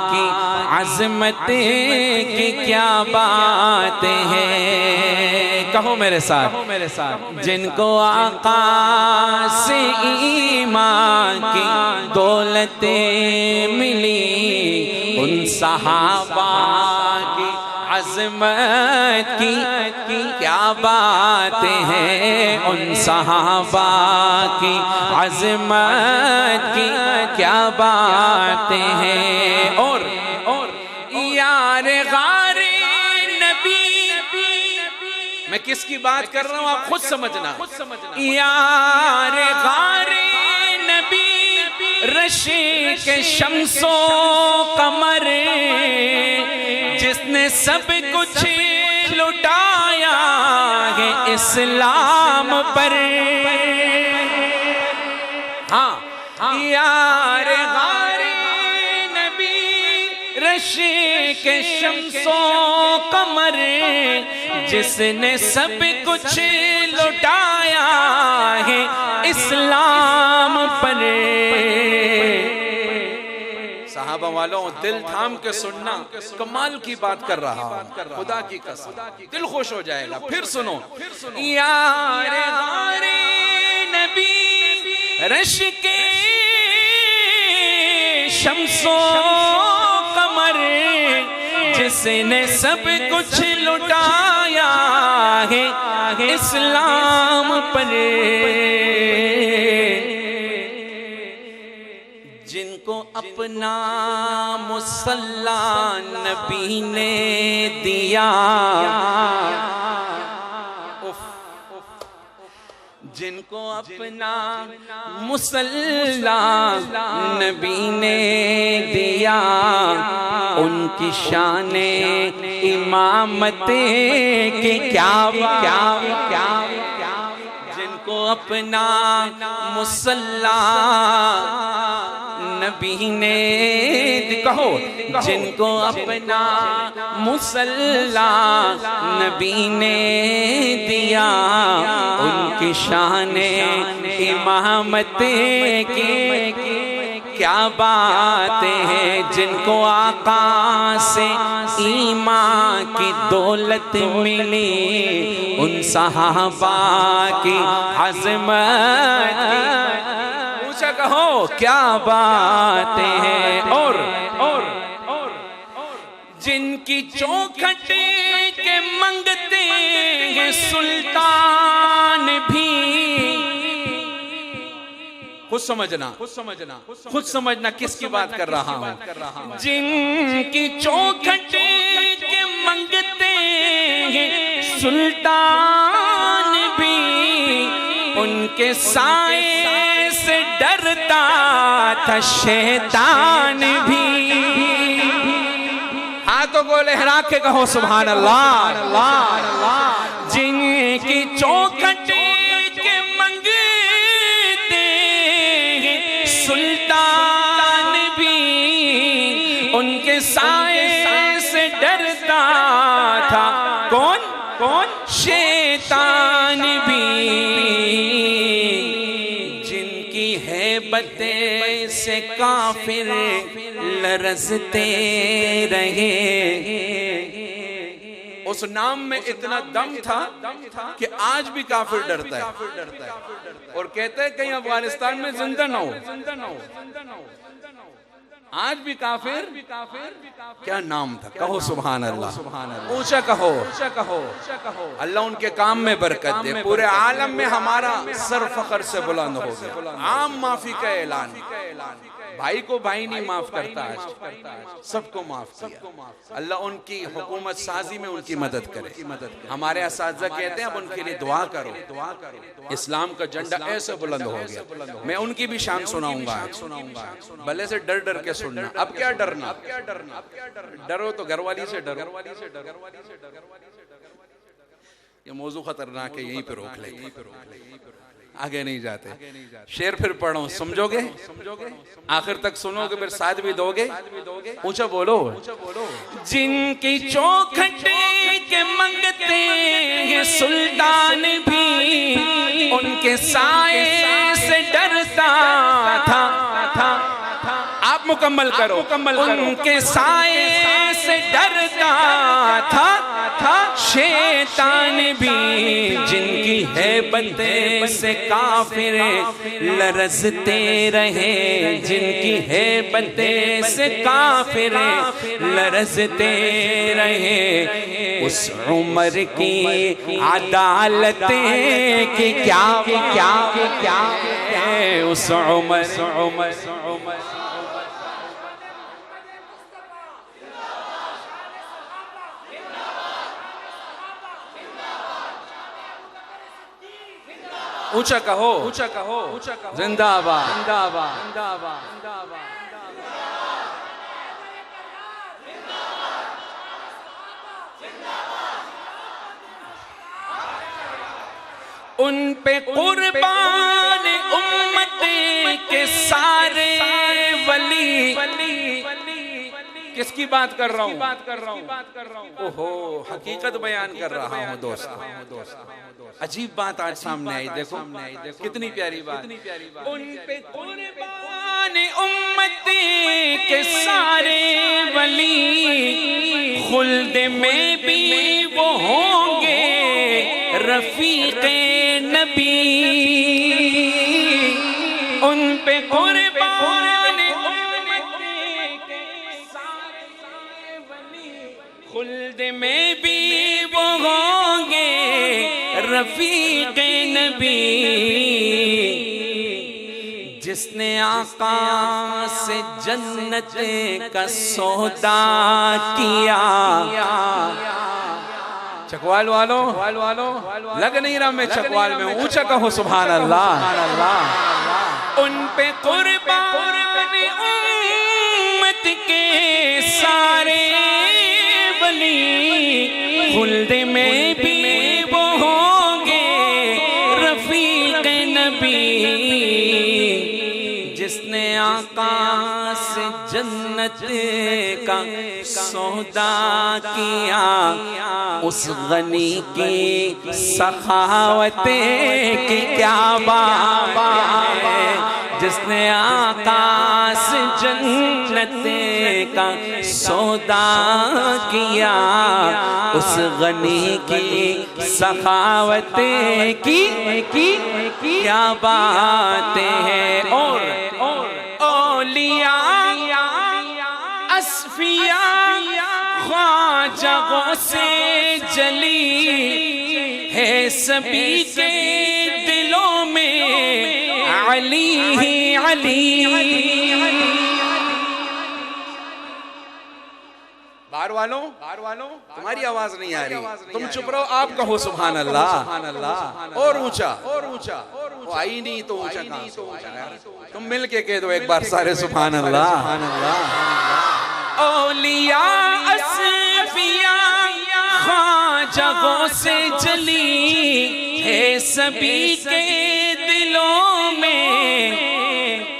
کی عظمت کی کیا باتیں ہیں کہو میرے ساتھ جن کو آقا سے ایمان کی دولتیں ملی ان صحابہ کی عظمت کی کیا باتیں ہیں ان صحابہ کی عظمت کی کیا باتیں ہیں اور یار غار نبی میں کس کی بات کر رہا ہوں آپ خود سمجھنا یار غار نبی رشک شمس و قمر جس نے سب کچھ لٹایا ہے اسلام پر ہاں یار غار نبی رشک شمس و قمر جس نے سب کچھ لٹایا ہے اسلام پر صحابہ والوں دل تھام کے سننا کمال کی بات کر رہا ہوں خدا کی قسم دل خوش ہو جائے گا پھر سنو یار غار نبی رشک شمس و قمر جس نے سب کچھ لٹایا ہے اسلام پر جن کو اپنا مصلی نبی نے دیا جن کو اپنا مصلی نبی نے دیا ان کی شان امامت کی کیا جن کو اپنا مصلی نبی نے کہو جن کو اپنا مصلی نبی نے دیا ان کی شان امامت کی کیا باتیں ہیں جن کو آقا سے ایمان کی دولت ملی ان صحابہ کی عظمت پوچھا کہو کیا باتیں ہیں اور جن کی چوکھٹ کے منگتے ہیں سلطان بھی خود سمجھنا کس کی بات کر رہا ہوں جن کی چوکھٹ کے منگتے ہیں سلطان بھی ان کے سائے سے ڈرتا تھا شیطان بھی ہاتھوں کو لہرا کے کہو سبحان اللہ جن کی چوکھٹ کے منگتے سلطان بھی ان کے سائے سے ڈرتا تھا کون شیطان بھی جن کی ہیبت سے کافر لرزتے رہے اس نام میں اتنا دم تھا کہ آج بھی کافر ڈرتا ہے اور کہتا ہے کہیں افغانستان میں زندہ نہ ہو آج بھی کافر کیا نام تھا کہو سبحان اللہ اونچا کہو اللہ ان کے کام میں برکت دے پورے عالم میں ہمارا سر فخر سے بلند ہو گیا عام معافی کا اعلان بھائی کو بھائی نہیں معاف کرتا آج، سب کو معاف کیا۔ اللہ ان کی حکومت سازی میں ان کی مدد کرے۔ ہمارے اساتذہ کہتے ہیں اب ان کے لیے دعا کرو، اسلام کا جھنڈا ایسے بلند ہو گیا۔ میں ان کی بھی شان سناؤں گا، بھلے سے ڈر ڈر کے سننا۔ اب کیا ڈرنا، ڈرو تو گھر والی سے ڈرو۔ یہ موضوع خطرناک ہے، یہیں پہ روک لے، آگے نہیں جاتے۔ شعر پھر پڑھو، سمجھو گے؟ آخر تک سنو گے، پھر ساتھ بھی دو گے؟ اونچا بولو۔ جن کی چوکھٹ کے منگتے ہیں سلطان بھی، ان کے سائے سے ڈرتا تھا۔ آپ مکمل کرو۔ ان کے سائے سے ڈرتا تھا شیطان بھی، جن کی ہیبت سے کافر لرزتے رہے، جن کی ہیبت سے کافر لرزتے رہے۔ اس عمر کی عدالت کی کیا ہے، اس عمر اونچا کہو، زندہ آباد۔ ان پہ قربان امت کے سارے ولی۔ کس کی بات کر رہا ہوں؟ اوہو، حقیقت بیان کر رہا ہوں دوستو۔ عجیب بات آج سامنے آئی، دیکھو کتنی پیاری بات۔ ان پہ قربان امت کے سارے ولی، خلد میں بھی وہ ہوں گے رفیق نبی۔ ان پہ قربان امت کے سارے ولی، خلد میں بھی وہ ہوں گے رفیق نبی۔ جس نے آقا سے جنت کا سودا کیا، چکوال والو لگ نہیں رہا میں چکوال میں، اونچا کہو سبحان اللہ۔ ان پہ قربان امت کے سارے ولی، خلد میں بھی وہ ہوں گے رفیق نبی۔ جس نے آقا سے جنت کا سودا کیا، اس غنی کی سخاوت کی کیا بات ہے۔ جس نے آقا سے جنت کا سودا کیا، اس غنی کی سخاوت کی کیا بات ہے۔ اور اولیاء اصفیاء خواجہ غوث جلی ہے، سبھی کے دلوں میں علی ہی علی۔ باہر والوں تمہاری آواز نہیں آ رہی، تم چپ رہو، آپ کہو سبحان اللہ، اور اونچا۔ وہ آئی نہیں تو اونچا کہاں سے ہوگا؟ تم مل کے کہہ دو ایک بار سارے سبحان اللہ۔ اولیاء اصفیاء خواجہ غوث جلی ہے، سبھی کے دلوں میں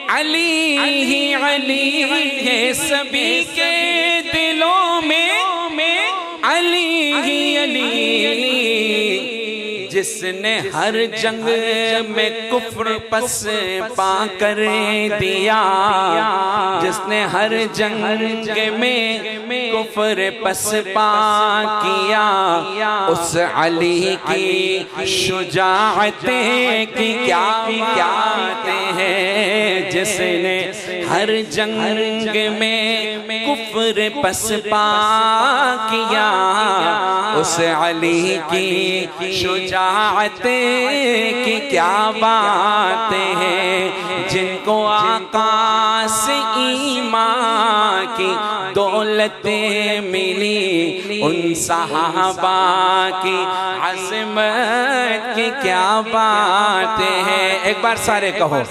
علی ہی علی ہے، سبھی کے دلوں میں علی ہی علی۔ جس نے ہر جنگ میں کفر پس پا کر دیا، جس نے ہر جنگ میں کفر پس پا کیا، اس علی کی شجاعتیں کی کیا باتیں ہیں، جس نے ہر جنگ میں کفر پسپا کیا، اس علی کی شجاعتیں کی کیا باتیں ہیں، جن کو آقا سے ایمان کی دولتیں ملی، ان صحابہ کی عظمت کی کیا باتیں ہیں۔ ایک بار سارے کہو،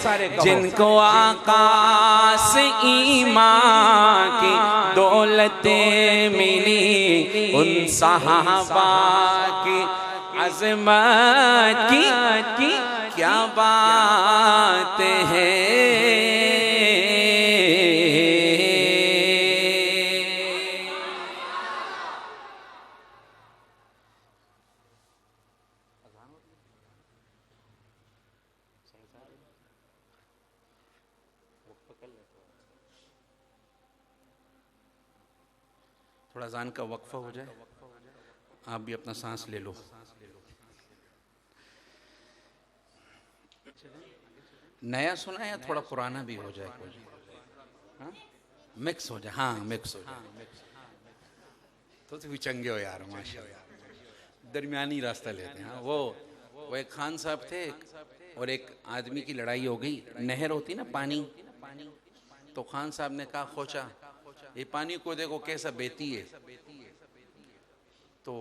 جن کو آقا سے ایمان کی دولتیں ملی، ان صحابہ کی عظمت کی کیا باتیں ہیں۔ تھوڑا اذان کا وقفہ ہو جائے، آپ بھی اپنا سانس لے لو۔ نیا سنا ہے یا تھوڑا پرانا بھی ہو جائے، مکس ہو جائے؟ ہاں مکس ہو جائے تو بھی چنگے ہو یار، ماشاء اللہ، درمیانی راستہ لیتے ہیں۔ وہ ایک خان صاحب تھے اور ایک آدمی کی لڑائی ہو گئی، نہر ہوتی نا پانی، تو خان صاحب نے کہا خوچا یہ پانی کو دیکھو کیسا بہتی ہے، تو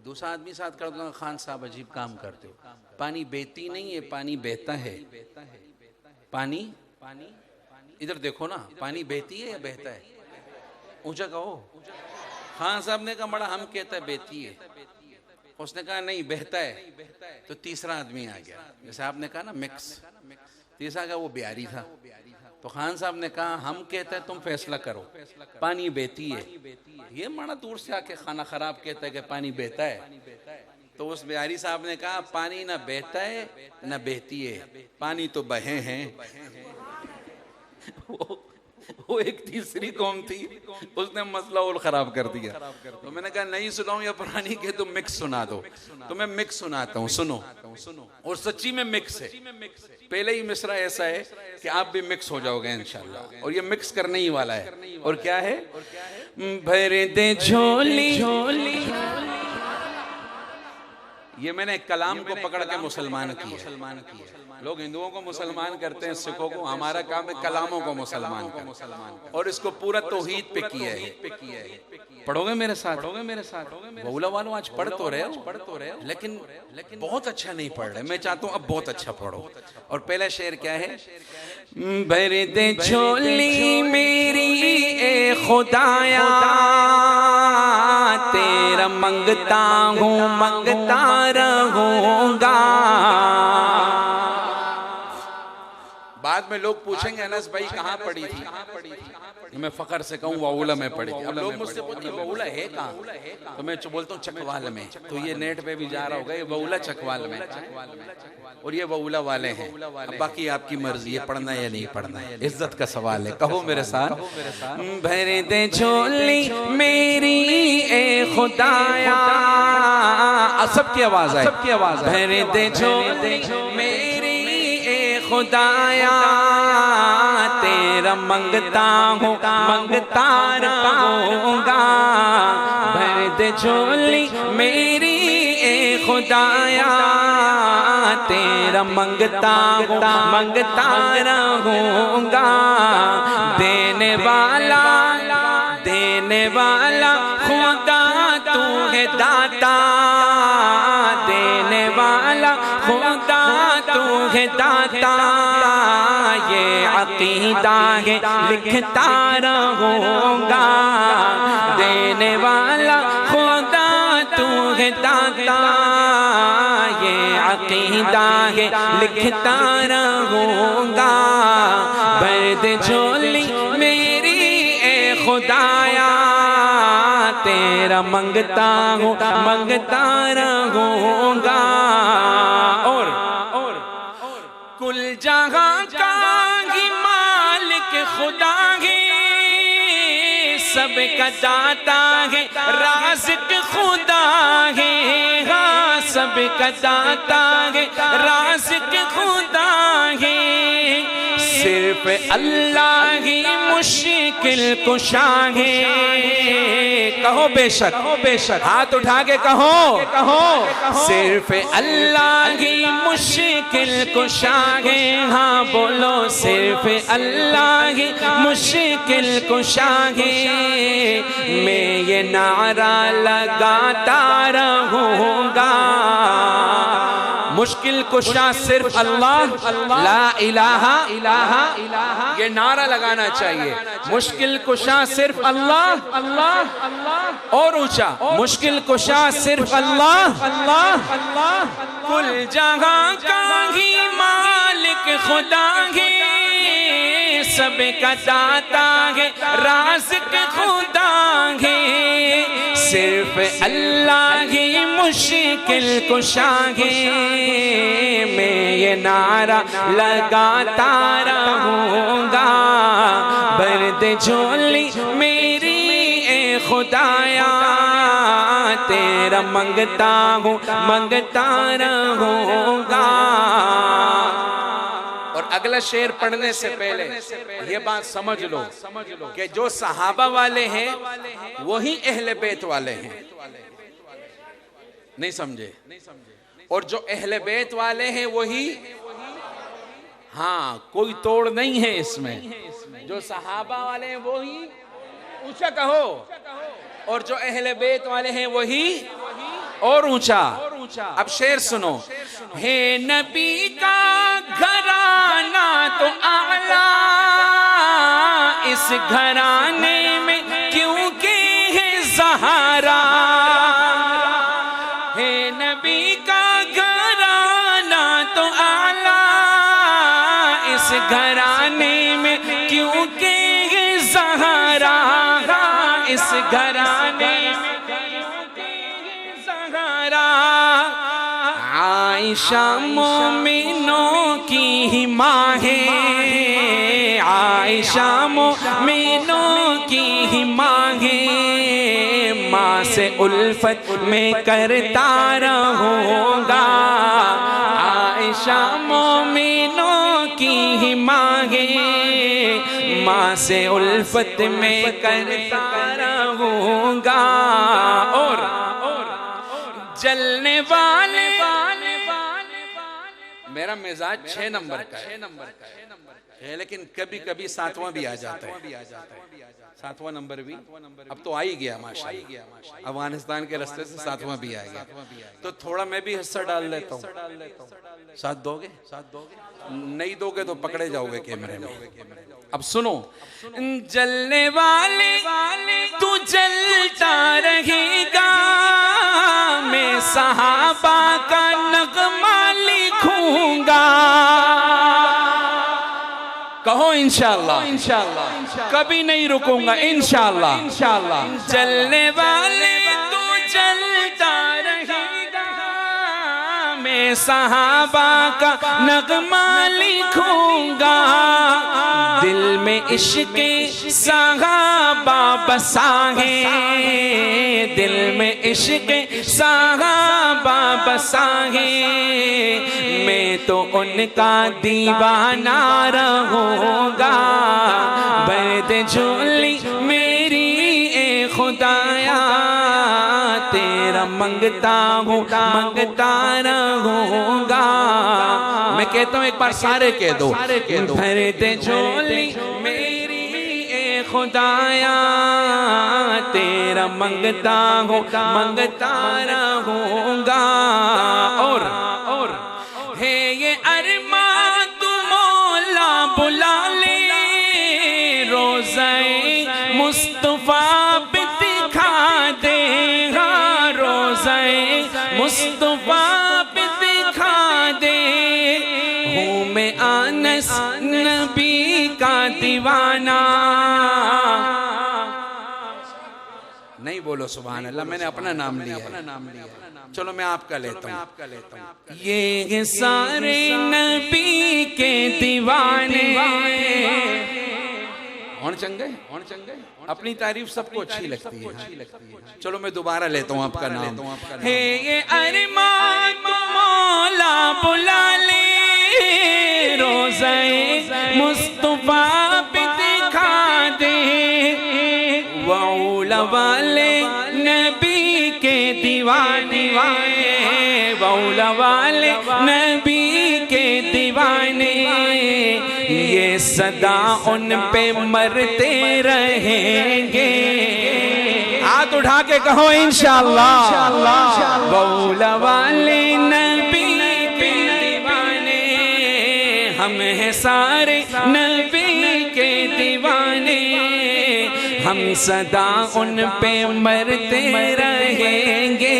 دوسرا آدمی ساتھ کرتا ہے، خان صاحب عجیب کام کرتے ہو، پانی بہتی نہیں ہے، پانی بہتا ہے۔ پانی ادھر دیکھو نا، پانی بہتی ہے یا بہتا ہے؟ اونچا کہو۔ خان صاحب نے کہا بڑا ہم کہتا ہے بہتی ہے، اس نے کہا نہیں بہتا ہے، تو تیسرا آدمی آ گیا، جیسے آپ نے کہا نا مکس، تیسرا کہا وہ بیاری تھا، تو خان صاحب نے کہا ہم کہتا ہے تم فیصلہ کرو، پانی بہتی ہے۔ یہ مانا دور سے آ کے کھانا خراب کہتا ہے کہ پانی بہتا ہے، تو اس بیاری صاحب نے کہا پانی نہ بہتا ہے نہ بہتی ہے، پانی تو بہے ہیں۔ وہ ایک تیسری قوم تھی، اس نے مسئلہ اور خراب کر دیا، تو میں نے کہا نہیں سناؤں یا پرانی کہ تم مکس سنا دو، تو میں مکس سناتا ہوں، سنو، اور سچی میں مکس ہے۔ پہلے ہی مصرع ایسا ہے کہ آپ بھی مکس ہو جاؤ گے انشاءاللہ، اور یہ مکس کرنے ہی والا ہے، اور کیا ہے؟ بھر دے جھولی، یہ میں نے کلام کو پکڑ کے مسلمان کیا۔ لوگ ہندوؤں کو مسلمان کرتے ہیں، سکھوں کو، ہمارا کام ہے کلاموں کو مسلمان کرنا، اور اس کو پورا توحید پہ کیا ہے۔ پڑھو گے میرے ساتھ؟ بولا والوں آج پڑھ تو رہے ہو، لیکن بہت اچھا نہیں پڑھ رہے، میں چاہتا ہوں اب بہت اچھا پڑھو۔ اور پہلا شعر کیا ہے؟ بھر دے جھولی میری اے خدایا، تیرا منگتا ہوں منگتا رہوں گا۔ بعد میں لوگ پوچھیں گے انس بھائی کہاں پڑھی تھی، میں فخر سے کہوں واؤلا میں پڑھی تھی۔ اب لوگ مجھ سے پوچھتے ہیں واؤلا ہے کہاں، تو میں بولتا ہوں چکوال میں، تو یہ نیٹ پہ بھی جا رہا ہوگا، یہ واؤلا چکوال میں، اور یہ واؤلا والے ہیں۔ اب باقی آپ کی مرضی ہے پڑھنا یا نہیں پڑھنا، عزت کا سوال ہے، کہو میرے ساتھ۔ بھر دے جھولی میری اے خدایا، سب کی آواز آئے، بھر دے جھولی میری اے خدایا، تیرا منگتا ہوں منگتا رہوں گا۔ بھر دے جھولی میری اے خدایا، تیرا منگتا ہوں منگتا رہوں گا۔ دینے والا خدا تو ہے داتا، دینے والا خدا تو ہے داتا، یہ عقیدہ ہے لکھتا رہوں گا۔ دینے والا خدا تو ہے داتا، یہ عقیدہ ہے لکھتا رہوں گا۔ بھر دے جھولی میری اے خدایا، تیرا منگتا ہوں منگتا رہوں گا۔ اور کل جہاں کا ہی مالک خدا ہے، سب کا داتا ہے، رازق خدا ہے، سب کا داتا ہے رازق خدا ہے صرف اللہ ہی مشکل کشا ہے کہو بے شک ہاتھ اٹھا کے کہو صرف اللہ ہی مشکل کشا ہے ہاں بولو صرف اللہ ہی مشکل کشا ہے میں یہ نعرہ لگاتا رہوں گا مشکل کشا صرف اللہ لا الہ یہ نعرہ لگانا چاہیے مشکل کشا صرف اللہ اور اونچا مشکل کشا صرف اللہ کل جہاں کا ہی مالک خدا ہے سب کا داتا ہے رازق خدا ہے صرف اللہ ہی مشکل کشا ہے میں یہ نعرہ لگاتا رہوں گا برد جھولی میری اے خدایا تیرا منگتا رہوں گا اور اگلا شعر پڑھنے سے پہلے یہ بات سمجھ لو کہ جو صحابہ والے ہیں وہی اہل بیت والے ہیں نہیں سمجھے اور جو اہل بیت والے ہیں وہی ہاں کوئی توڑ نہیں ہے اس میں جو صحابہ والے ہیں وہی اونچا کہو اور جو اہل بیت والے ہیں وہی اور اونچا اب شعر سنو ہے نبی کا گھرانہ تو اعلیٰ اس گھرانے میں کیونکہ ہے زہرا ہے نبی کا گھرانہ تو اعلیٰ اس گھرانے میں کیونکہ ہے زہرا اس گھرانے میں عائشہ مومنوں کی ماں ہے عائشہ مومنوں کی ماں ہے ماں سے الفت میں کرتا رہوں گا عائشہ مومنوں کی ماں ہے ماں سے الفت میں کرتا رہوں گا اور جلنے والے میرا مزاج 6 نمبر کا ہے لیکن کبھی کبھی 7واں بھی آ جاتا ہے 7واں نمبر بھی اب تو آ ہی گیا ماشاءاللہ افغانستان کے رستے سے 7واں بھی آ گیا تو تھوڑا میں بھی حصہ ڈال لیتا ہوں ساتھ دو گے نہیں دو گے تو پکڑے جاؤ گے کیمرے میں اب سنو جلنے والے تو جلتا رہے گا میں صحابہ کا نغمہ لکھوں گا کہو انشاءاللہ کبھی نہیں رکوں گا انشاءاللہ جلنے والے تو جلتا رہے گا میں صحابہ کا نغمہ لکھوں گا دل میں عشق صحابہ بسا ہے دل میں عشق صحابہ بسا ہے میں تو ان کا دیوانہ رہوں گا برد جھولی میری اے خدایا تیرا منگتا رہوں گا میں کہتا ہوں ایک بار سارے کہہ دو برد جھولی میری اے خدایا تیرا منگتا رہوں گا اور ہے یہ ارمان تو مولا بلا لے روزہ مصطفیٰ پہ دکھا دے گا روزہ مصطفیٰ پہ دکھا دے ہوں میں انس نبی کا دیوانہ نہیں بولو سبحان اللہ میں نے اپنا نام لیا چلو میں آپ کا لیتا ہوں یہ سارے نبی کے دیوانے ہون چنگے اپنی تعریف سب کو اچھی لگتی ہے چلو میں دوبارہ لیتا ہوں آپ کا نام ہے یہ ارمان مولا والے نبی کے دیوانے، یہ صدا ان پہ مرتے رہیں گے۔ ہاتھ اٹھا کے کہو انشاءاللہ، مولا والے نبی کے دیوانے، ہم ہیں سارے نبی کے دیوانے، ہم صدا ان پہ مرتے رہیں گے۔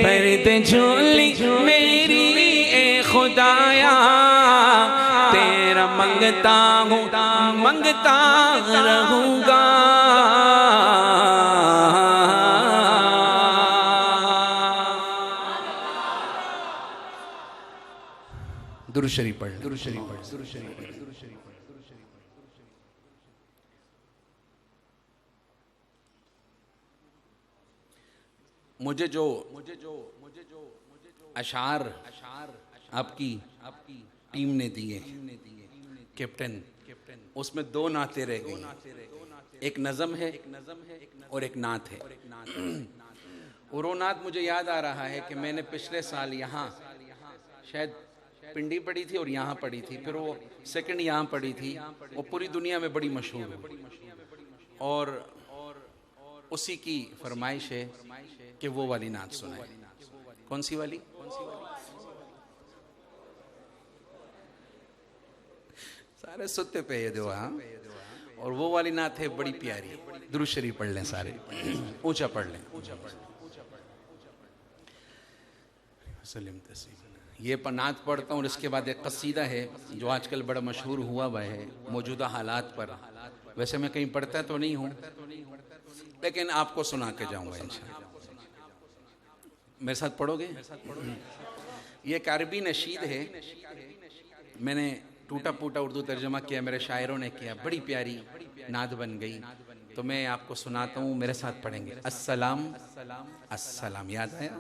برد جھولی میری اے خدایا، تیرا منگتا ہوں منگتا رہوں گا۔ درود شریف پڑھ، درود شریف پڑھ، درود شریف پڑھ۔ مجھے جو اشعار آپ کی ٹیم نے دیے کیپٹن، اس میں دو نعتیں رہ گئی، ایک نظم ہے اور ایک نعت ہے۔ اور وہ نعت مجھے یاد آ رہا ہے کہ میں نے پچھلے سال یہاں شاید پنڈی پڑھی تھی اور یہاں پڑھی تھی، پھر وہ سیکنڈ یہاں پڑھی تھی، وہ پوری دنیا میں بڑی مشہور ہوئی، اور اسی کی فرمائش ہے کہ وہ والی نعت سنائیں۔ کون سی والی؟ سارے ستے پہ یہ دعا، اور وہ والی نعت ہے بڑی پیاری۔ درود شریف پڑھ لیں سارے، اونچا پڑھ لیں۔ سلیم تسلیم۔ یہ نعت پڑھتا ہوں اور اس کے بعد ایک قصیدہ ہے جو آج کل بڑا مشہور ہوا ہے موجودہ حالات پر۔ ویسے میں کہیں پڑھتا تو نہیں ہوں، لیکن آپ کو سنا کے جاؤں گا انشاءاللہ۔ میرے ساتھ پڑھو گے؟ یہ ایک عربی نشید ہے، میں نے ٹوٹا پوٹا اردو ترجمہ کیا، میرے شاعروں نے کیا، بڑی پیاری نعت بن گئی، تو میں آپ کو سناتا ہوں، میرے ساتھ پڑھیں گے۔ السلام السلام، یاد آیا؟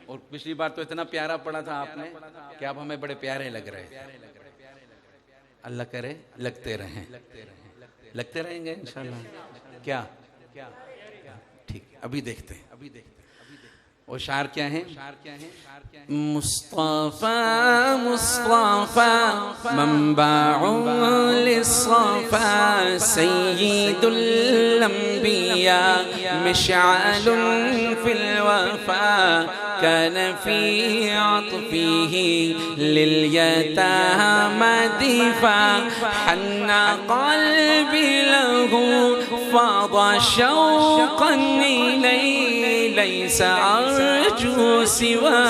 اور پچھلی بار تو اتنا پیارا پڑھا تھا آپ نے کہ آپ ہمیں بڑے پیارے لگ رہے۔ اللہ کرے لگتے رہیں، لگتے رہیں گے انشاءاللہ۔ کیا ٹھیک، ابھی دیکھتے ہیں وہ شعر کیا ہے۔ مصطفیٰ مصطفیٰ منبع للصفا، سید الانبیاء مشعل فی الوفا، كان في عطفه لليتامى دفاع، حن قلبي له فاض شوقا إليه، ليس أرجو سوى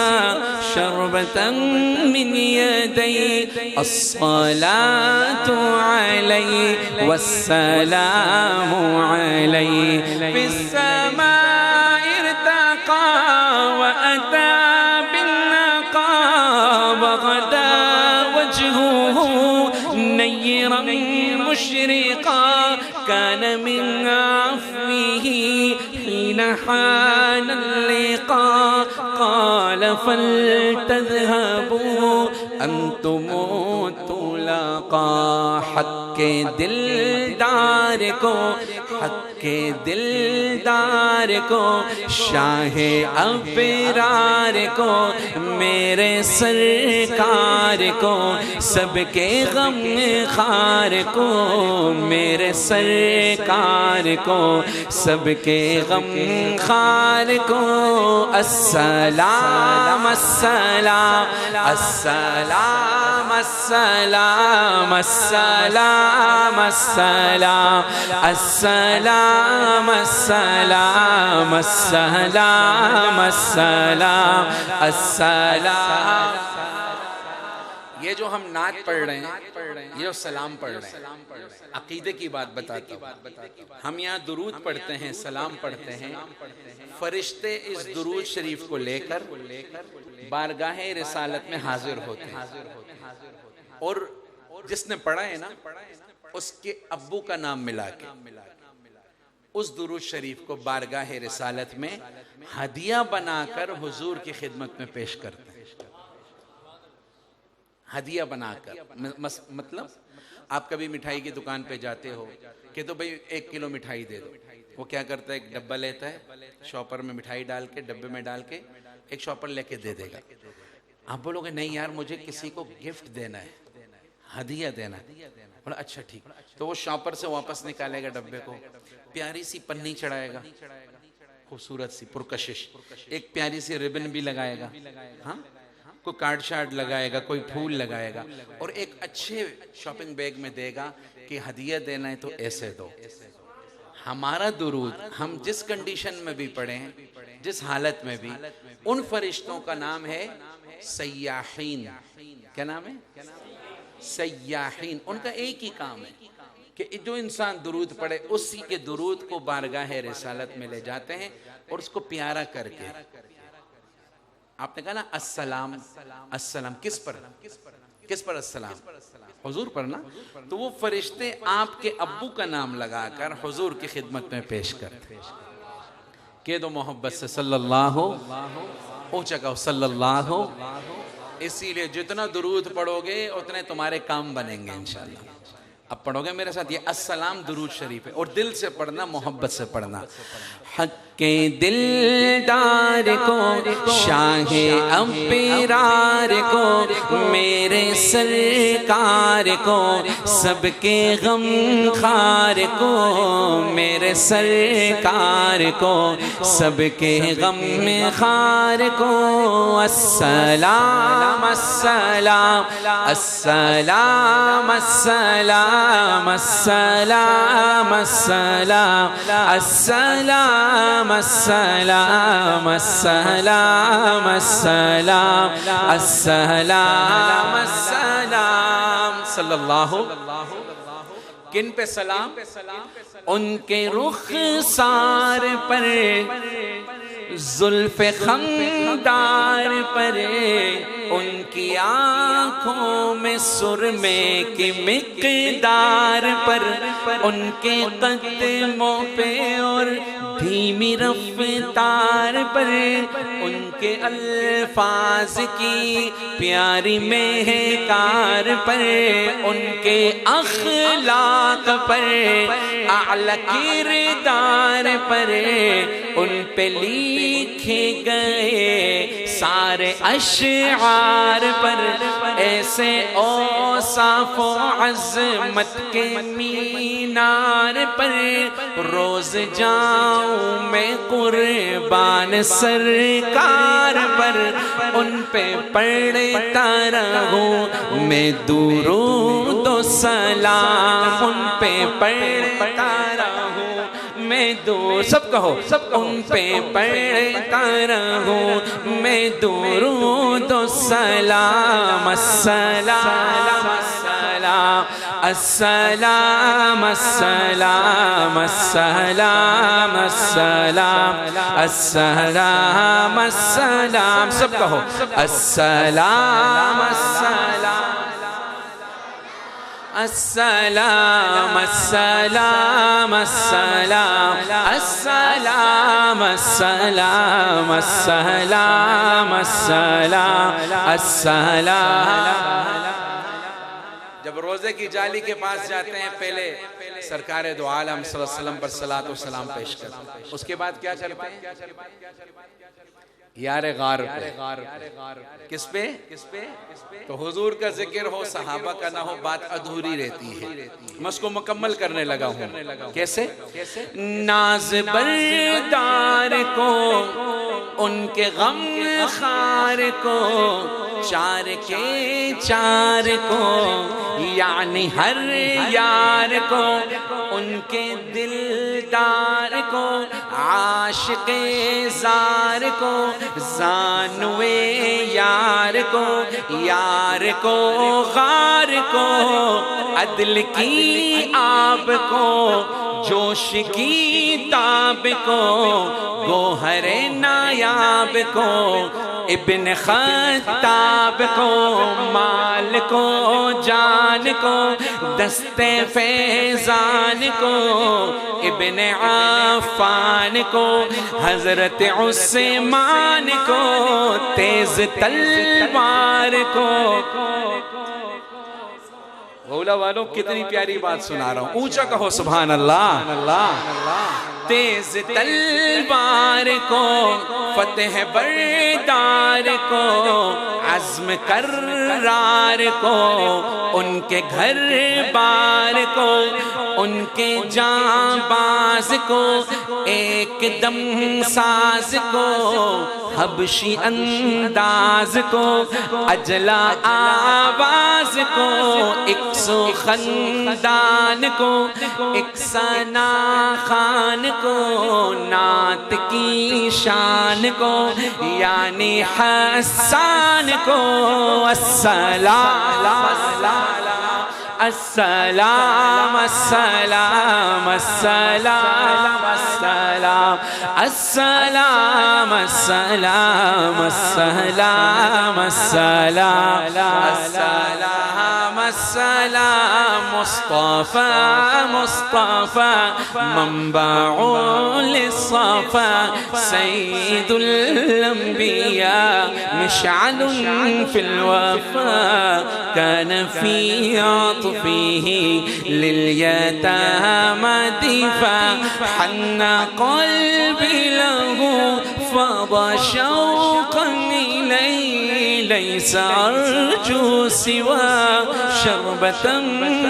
شربة من يدي، الصلاة عليه والسلام عليه، في السماء ارتقى وأتى بالنقى، وغدا وجهه نيرا مشرقا، كان من عفوه حين حان اللقاء، قال فلتذهبوا أنتم طلقا، حق دلدار کو، حق دلدار کو، شاہ ابرار کو، میرے سرکار کو، سب کے غم خار کو، میرے سرکار کو، سب کے غم خار کو، السلام السلام السلام السلام السلام السلام السلام السلام السلام السلام السلام۔ یہ جو ہم نعت پڑھ رہے ہیں، یہ جو سلام پڑھ رہے ہیں، عقیدے کی بات بتاتا ہوں۔ ہم یہاں درود پڑھتے ہیں، سلام پڑھتے ہیں، فرشتے اس درود شریف کو لے کر بارگاہ رسالت میں حاضر ہوتے ہیں، اور جس نے پڑھا ہے نا اس کے ابو کا نام ملا کے اس درود شریف کو بارگاہ رسالت میں ہدیہ بنا کر حضور کی خدمت میں پیش کرتے ہیں۔ ہدیہ بنا کر، مطلب آپ کبھی مٹھائی کی دکان پہ جاتے ہو کہ تو بھئی 1 کلو مٹھائی دے دو، وہ کیا کرتا ہے، ایک ڈبہ لیتا ہے، شاپر میں مٹھائی ڈال کے ڈبے میں ڈال کے ایک شاپر لے کے دے دے گا. آپ بولو گے نہیں یار مجھے کسی کو گفٹ دینا ہے، ہدیہ دینا ہے. بولا اچھا ٹھیک. تو وہ شاپر سے واپس نکالے گا ڈبے کو، پیاری سی پنی چڑھائے گا، خوبصورت سی پرکشش، ایک پیاری سی ریبن بھی لگائے گا، ہاں کوئی کارڈ شارڈ لگائے گا، کوئی پھول لگائے گا، اور ایک اچھے شاپنگ بیگ میں دے گا کہ ہدیہ دینا ہے تو ایسے دو. ہمارا درود ہم جس کنڈیشن میں بھی پڑھیں، جس حالت میں بھی، ان فرشتوں کا نام ہے سیاحین. کیا نام ہے؟ سیاحین. ان کا ایک ہی کام ہے کہ جو انسان درود پڑھے اسی کے درود کو بارگاہ رسالت میں لے جاتے ہیں اور اس کو پیارا کر کے. آپ نے کہا نا السلام، السلام کس پر؟ کس پر السلام؟ حضور پر نا. تو وہ فرشتے آپ کے ابو کا نام لگا کر حضور کی خدمت میں پیش کرتے. کہہ دو محبت سے صلی اللہ، اونچا کہو صلی اللہ. اسی لیے جتنا درود پڑھو گے اتنے تمہارے کام بنیں گے انشاءاللہ. اب پڑھو گے میرے ساتھ، یہ السلام درود شریف ہے، اور دل سے پڑھنا، محبت سے پڑھنا. حق کے دلدار کو، شاہ ابرار کو، میرے سرکار کو، سب کے غم خار کو، میرے سرکار کو، سب کے غم خار کو. السلام السلام السلام السلام السلام السلام السلام السلام السلام السلام السلام السلام. صلی اللہ. کن پہ سلام؟ ان کے رخسار پر، زلف خمدار پر، ان کی آنکھوں میں سرمے کی مقدار پر، ان کے قدموں پہ اور دھیمی رفتار پر، ان کے الفاظ کی پیاری مہکار پر، ان کے اخلاق پر، اعلی کردار پر، ان پہ لکھے گئے سارے اشعار پر، ایسے اوصاف و عظمت کے مینار پر، روز جاؤں میں قربان سرکار پر، ان پہ پڑھتا رہوں میں درود و سلام، ان پہ پڑھتا رہوں میں سب کہو، ان پہ پڑھتا رہوں میں درود و سلام. السلام السلام السلام السلام السلام السلام السلام السلام. سب کہو السلام السلام السلام السلام السلام السلام السلام السلام السلام السلام. جب روزے کی جالی کے پاس جاتے ہیں پہلے سرکار دو عالم صلی اللہ علیہ وسلم پر صلاۃ و سلام پیش کرتے ہیں. اس کے بعد کیا کرتے ہیں؟ یار غار پہ. کس پہ؟ تو حضور کا ذکر ہو، صحابہ کا نہ ہو، بات ادھوری رہتی ہے. میں اس کو مکمل کرنے لگا ہوں. کیسے؟ ناز بردار کو، ان کے غم خار کو، چار کے چار کو، یعنی ہر یار کو، ان کے دلدار کو، عاشق زار کو، زانوے یار کو، یار کو غار کو، عدل کی آب کو، جوش کی تاب کو، گوہر نایاب کو، ابن خطاب کو، مال کو جان کو، دست فیضان کو، ابن عفان کو، حضرت عثمان کو، تیز تلوار کو. غولہ والوں کتنی پیاری بات سنا رہا ہوں. اونچا کہو سبحان اللہ. تیز تلوار کو، فتح بردار کو، عزم کرار کو، ان کے گھر بار کو، ان کے جاں باز کو، ایک دم ساز کو، حبشی انداز کو، اجلا آواز کو، ایک سو خندان کو، ایک ثنا خان کو، نعت کی شان کو، یعنی حسان کو، السلام السلام السلام السلام السلام السلام السلام السلام السلام السلام السلام مصطفى مصطفى منبع للصفا سيد الأنبياء مشعل في الوفا كان في عطفه لليتامى دفا حن قلبي له فاض شوقا إليه ليس أرجو سوى شربة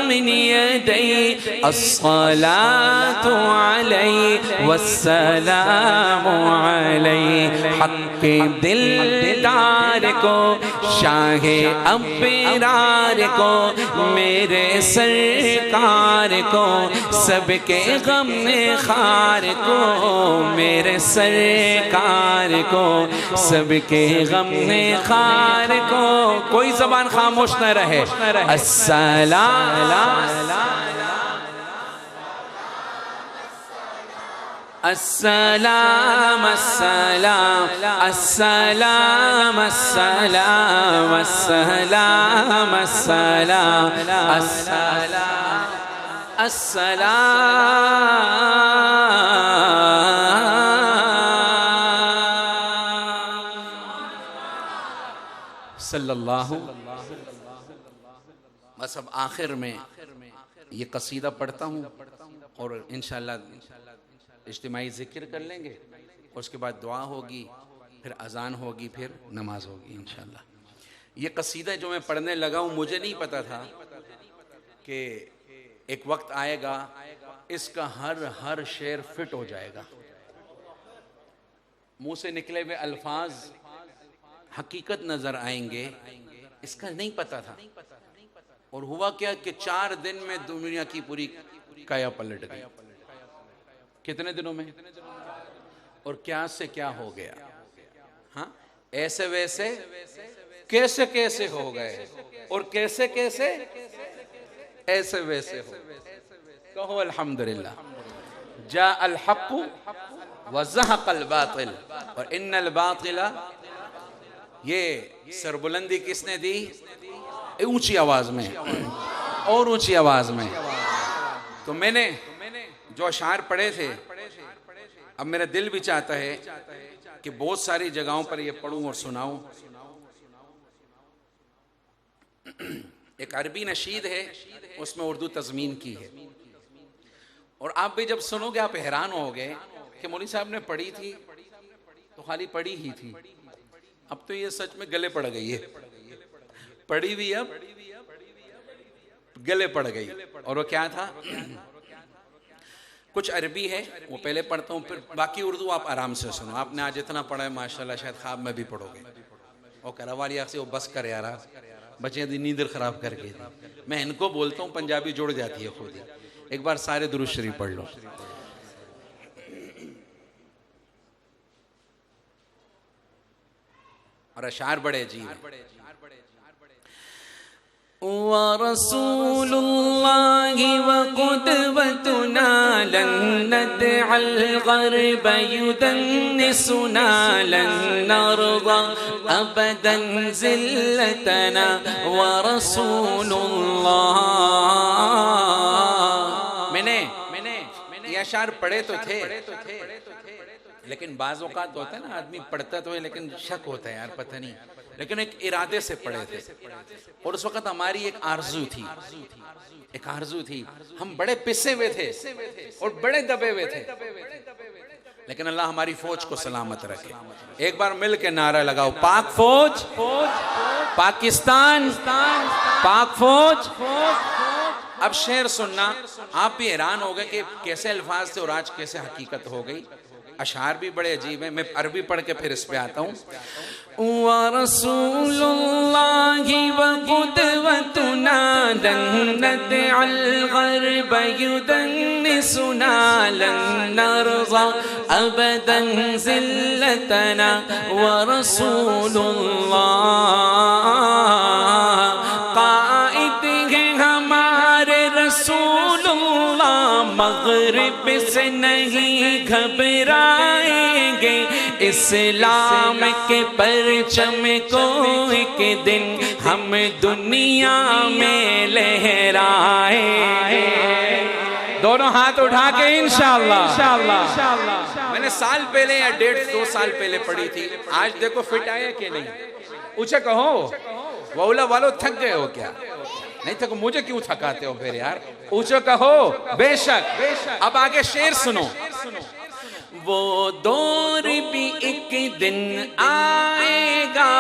من يدي الصلاة عليه والسلام عليه حق دلدار کو شاہ ابرار کو میرے سرکار کو سب کے غم خار کو میرے سرکار کو سب کے غم خار کو کوئی زبان خاموش نہ رہے السلام السلام السلام السلام السلام السلام السلام السلام صلی اللہ بس اب آخر میں یہ قصیدہ پڑھتا ہوں اور انشاءاللہ اجتماعی ذکر کر لیں گے اور اس کے بعد دعا ہوگی پھر اذان ہوگی پھر نماز ہوگی انشاءاللہ. یہ قصیدہ جو میں پڑھنے لگا ہوں مجھے نہیں پتا تھا کہ ایک وقت آئے گا اس کا ہر شعر فٹ ہو جائے گا. منہ سے نکلے ہوئے الفاظ حقیقت نظر آئیں گے اس کا نہیں پتا تھا. اور ہوا کیا کہ 4 دن میں دنیا کی پوری کایا پلٹ گئی. کتنے دنوں میں اور کیا سے کیا ہو گیا. ہاں ایسے ویسے کیسے کیسے ہو گئے اور کیسے کیسے ایسے ویسے ہو کہو الحمدللہ. جاء الحق وزهق الباطل اور ان الباطل. یہ سربلندی کس نے دی؟ اونچی آواز میں اور اونچی آواز میں. تو میں نے جو اشعار پڑھے تھے اب میرا دل بھی چاہتا ہے کہ بہت ساری جگہوں پر یہ پڑھوں اور سناؤں. ایک عربی نشید ہے اس میں اردو تضمین کی ہے اور آپ بھی جب سنو گے آپ حیران ہوگے کہ مولوی صاحب نے پڑھی تھی تو خالی پڑھی ہی تھی. اب تو یہ سچ میں گلے پڑ گئی ہے. پڑھی بھی اب گلے پڑ گئی. اور وہ کیا تھا؟ کچھ عربی ہے وہ پہلے پڑھتا ہوں پھر باقی اردو آپ آرام سے سنو. آپ نے آج اتنا پڑھا ہے ماشاءاللہ شاید خواب میں بھی پڑھو گے. اور کروالی آخ سے وہ بس کر یارا بچے دی نیندر خراب کر کے. میں ان کو بولتا ہوں پنجابی جڑ جاتی ہے خود ہی. ایک بار سارے درود شریف پڑھ لو. اور اشعار بڑے عجیب ہیں. وَرَسُولُ اللَّهِ وَقُدْوَتُنَا لَن نَّدْعَ الْغَرْبَ يُدَنِّسُنَا لَن نَّرْضَى أَبَدًا ذِلَّتَنَا وَرَسُولُ اللَّهِ. میں نے یہ اشعار پڑھے تو تھے لیکن بعض اوقات ہوتا ہے نا آدمی پڑھتا تو ہے لیکن شک ہوتا ہے یار پتہ نہیں، لیکن ایک ارادے سے پڑھے تھے. اور اس وقت ہماری ایک آرزو تھی، ہم بڑے پسے ہوئے تھے اور بڑے دبے ہوئے تھے، لیکن اللہ ہماری فوج کو سلامت رکھے. ایک بار مل کے نعرہ لگاؤ، پاک فوج، پاکستان، پاک فوج. اب شعر سننا، آپ بھی حیران ہو گئے کہ کیسے الفاظ تھے اور آج کیسے حقیقت ہو گئی. اشعار بھی بڑے عجیب ہیں، میں عربی پڑھ کے پھر اس پہ آتا ہوں. وَرَسُولُ اللَّهِ وَقُدْوَتُنَا لَن نَّدْعَ الْغَرْبَ يُدَنِّسُنَا لَن نَّرْضَى أَبَدًا ذِلَّتَنَا وَرَسُولُ اللَّهِ قائد ہے ہمارے رسول اللہ، مغرب سے نہیں گھبرائیں گے، اسلام کے پرچم کو ایک دن ہم دنیا میں لہرائیں گے. دونوں ہاتھ اٹھا کے انشاءاللہ. میں نے سال پہلے یا 1.5-2 سال پہلے پڑھی تھی، آج دیکھو فٹ آئے کہ نہیں. اونچے کہو، وولا والو تھک گئے ہو کیا؟ نہیں تھکو، مجھے کیوں تھکاتے ہو پھر یار؟ اونچے کہو. بے شک. اب آگے شعر سنو. وہ دور بھی ایک دن آئے گا،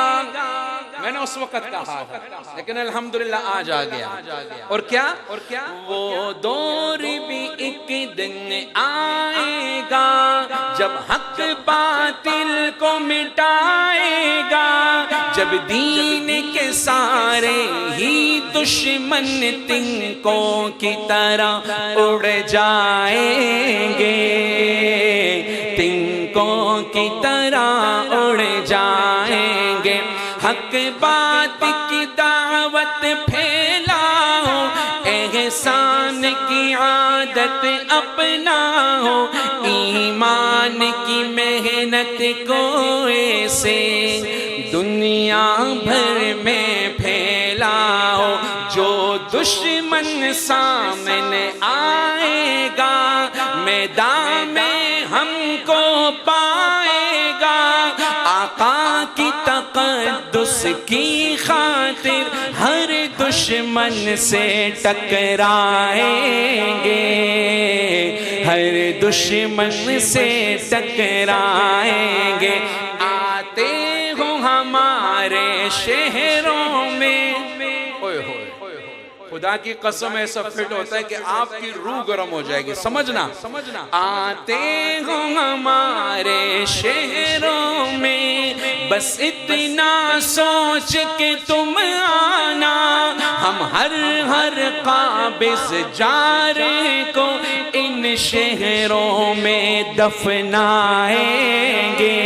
میں نے اس وقت کہا تھا لیکن الحمدللہ آج آ گیا. اور کیا؟ وہ دور بھی ایک دن آئے گا جب حق باطل کو مٹائے گا، جب دین کے سارے ہی دشمن تنکوں کی طرح اڑ جائیں گے، تنکوں کی طرح اڑ جائیں گے. حق بات کی دعوت پھیلاؤ، احسان کی عادت اپناؤ، ایمان کی محنت کو ایسے دنیا بھر میں پھیلاؤ. جو دشمن سامنے آئے گا میدان میں ہم کو پائے گا، آقا کی تقدس کی خاطر ہر دشمن سے ٹکرائیں گے، ہر دشمن سے ٹکرائیں گے. آتے ہو ہمارے شہروں میں، خدا کی قسم ایسا فٹ ہوتا ہے کہ آپ کی روح گرم ہو جائے گی. سمجھنا. آتے ہو ہمارے شہروں میں، بس اتنا سوچ کے تم آنا، ہم ہر قابض جارے کو ان شہروں میں دفنائیں گے،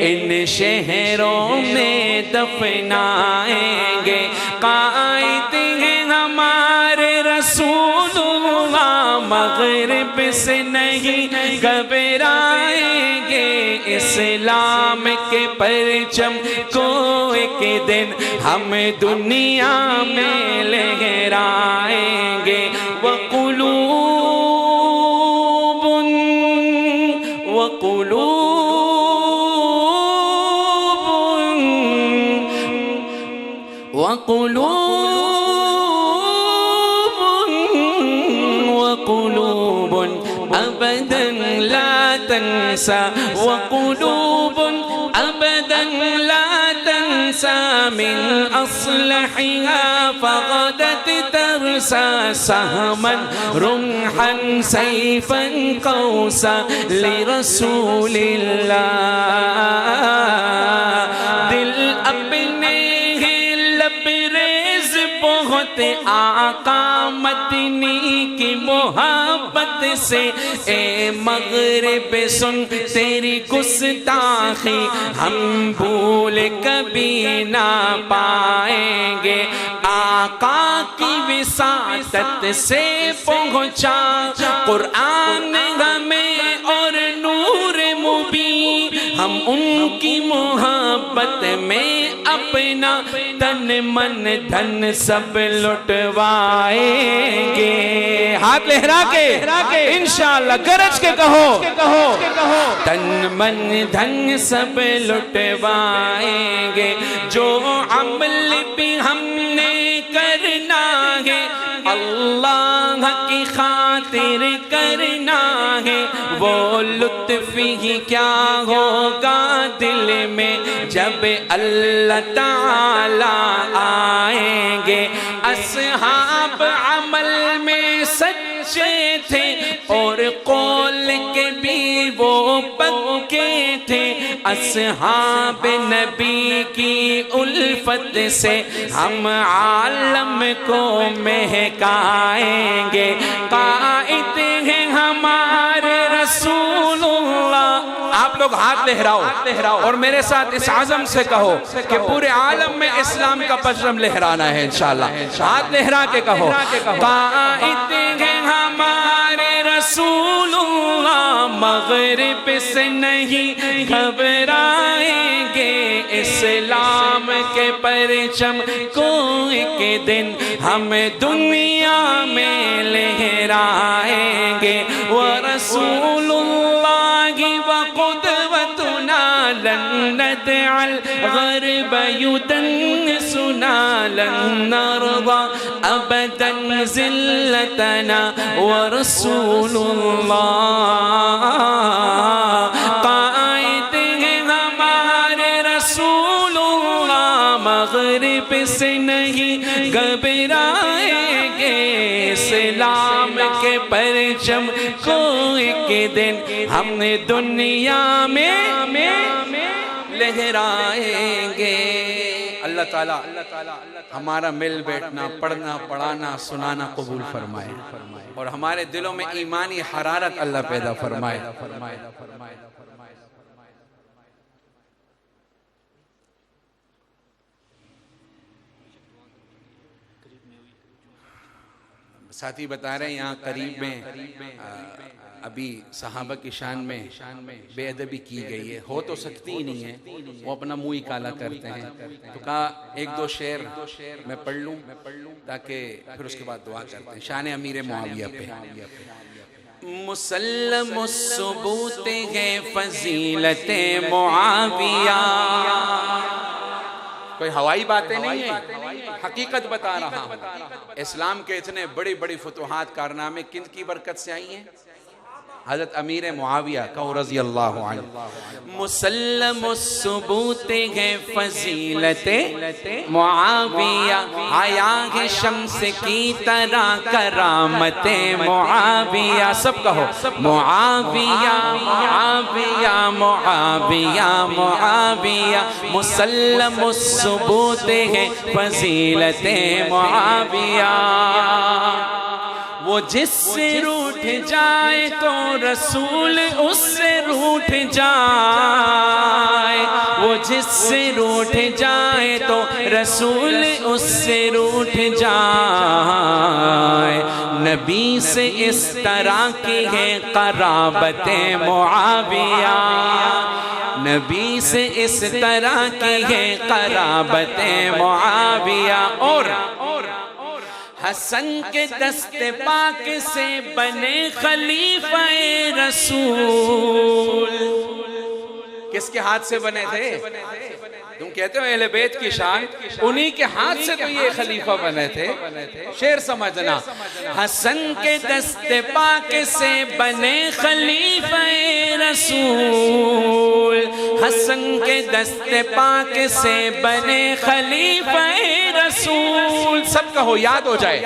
ان شہروں میں دفنائیں گے. قائد ہیں ہمارے رسول اللہ، مغرب سے نہیں گھبرائیں گے، اسلام کے پرچم کو ایک دن ہم دنیا میں لہرائیں گے. وقلوب أبدا لا تنسى، وقلوب أبدا لا تنسى من أصلحها فغدت ترسى سهما رمحا سيفا قوسا لرسول الله. دل اپنے لبریز بہت آقا مدنی کی محبت سے، اے مغرب سن تیری گستاخی ہم بھول کبھی نہ پائیں گے. آقا کی وساطت سے پہنچا قرآن ہمیں اور نور مبین، ہم ان کی محبت محبت میں اپنا تن من دھن سب لٹوائیں گے. ہاتھ لہرا کے انشاءاللہ گرج کے کہو تن من دھن سب لٹوائیں گے. جو عمل بھی ہم نے کرنا ہے اللہ کی خاطر کرنا ہے. وہ لطف ہی کیا ہوگا دل میں جب اللہ تعالی آئیں گے. اصحاب عمل میں سچے تھے اور قول کے بھی وہ پکے تھے. اصحاب نبی کی الفت سے ہم عالم کو مہکائیں گے. قائد ہیں ہمارے رسول اللہ. آپ لوگ ہاتھ لہراؤ اور میرے ساتھ اس عزم سے کہو کہ پورے عالم میں اسلام کا پرچم لہرانا ہے انشاءاللہ. ہاتھ لہرا کے کہو قائد ہیں ہمارے رسول اللہ. مغرب سے نہیں گھبرائیں گے. اسلام کے پرچم کو ایک دن ہم دنیا میں لہرائیں گے. وَرَسُولُ اللَّهِ وَقُدْوَتُنَا لَن نَّدْعَ الْغَرْبَ يُدَنِّسُنَا لَن نَّرْضَى أَبَدًا ذِلَّتَنَا وَرَسُولُ اللَّهِ. قائد ہیں ہمارے رسول اللہ. مغرب سے نہیں گھبرائیں گے. اسلام کے پرچم کو ایک دن ہم نے دنیا میں لہرائیں گے. اللہ تعالیٰ ہمارا مل بیٹھنا پڑھنا پڑھانا سنانا قبول فرمائے اور ہمارے دلوں میں ایمانی حرارت اللہ پیدا فرمائے. ساتھی بتا رہے ہیں یہاں قریب میں ابھی صحابہ کی شان میں بے ادبی کی گئی ہے. ہو تو سکتی ہی نہیں ہے, وہ اپنا منہ ہی کالا کرتے ہیں. تو کہا ایک دو شعر میں پڑھ لوں تاکہ پھر اس کے بعد دعا کرتے ہیں شان امیر معاویہ پہ. مسلم الثبوت ہے فضیلت معاویہ. کوئی ہوائی باتیں نہیں ہیں, حقیقت بتا رہا ہوں. اسلام کے اتنے بڑی بڑی فتوحات کارنامے کن کی برکت سے آئی ہیں؟ حضرت امیر معاویہ کہو رضی اللہ عنہ. مسلم الثبوت ہے فضیلت معاویہ. آیا ہے شمس کی طرح کرامت معاویہ. سب کہو معاویہ معاویہ معاویہ معاویہ. مسلم الثبوت ہے فضیلت معاویہ. وہ جس سے روٹھ جائے تو رسول اس سے روٹھ جائے. وہ جس سے روٹھ جائے تو رسول اس سے روٹھ جائے. نبی سے اس طرح کی ہے قرابت معاویہ. نبی سے اس طرح کی ہے قرابت معاویہ. اور حسن کے دست پاک سے بنے خلیفہ رسول. کس کے ہاتھ سے بنے تھے؟ تم کہتے ہو اہل بیت کی شان, انہی کے ہاتھ سے تو یہ خلیفہ بنے تھے. شعر سمجھنا. حسن کے دست پاک سے بنے خلیفہ رسول. حسن کے دست پاک سے بنے خلیفہ رسول. سب کہو یاد ہو جائے.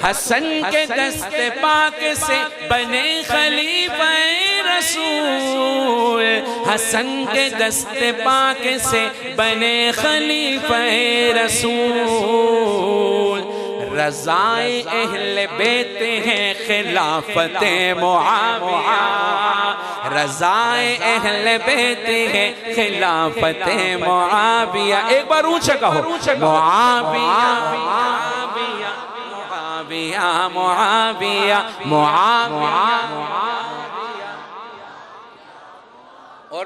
حسن کے دست پاک سے بنے خلیفہ رسول. حسن کے دست پاک سے بنے خلیفہ رسول. رضائے اہل بیت ہیں خلافت معاویہ. رضائے اہل بیت ہیں خلافت معاویہ. ایک بار اونچا کہو معاویہ معاویہ معاویہ معاویہ. اور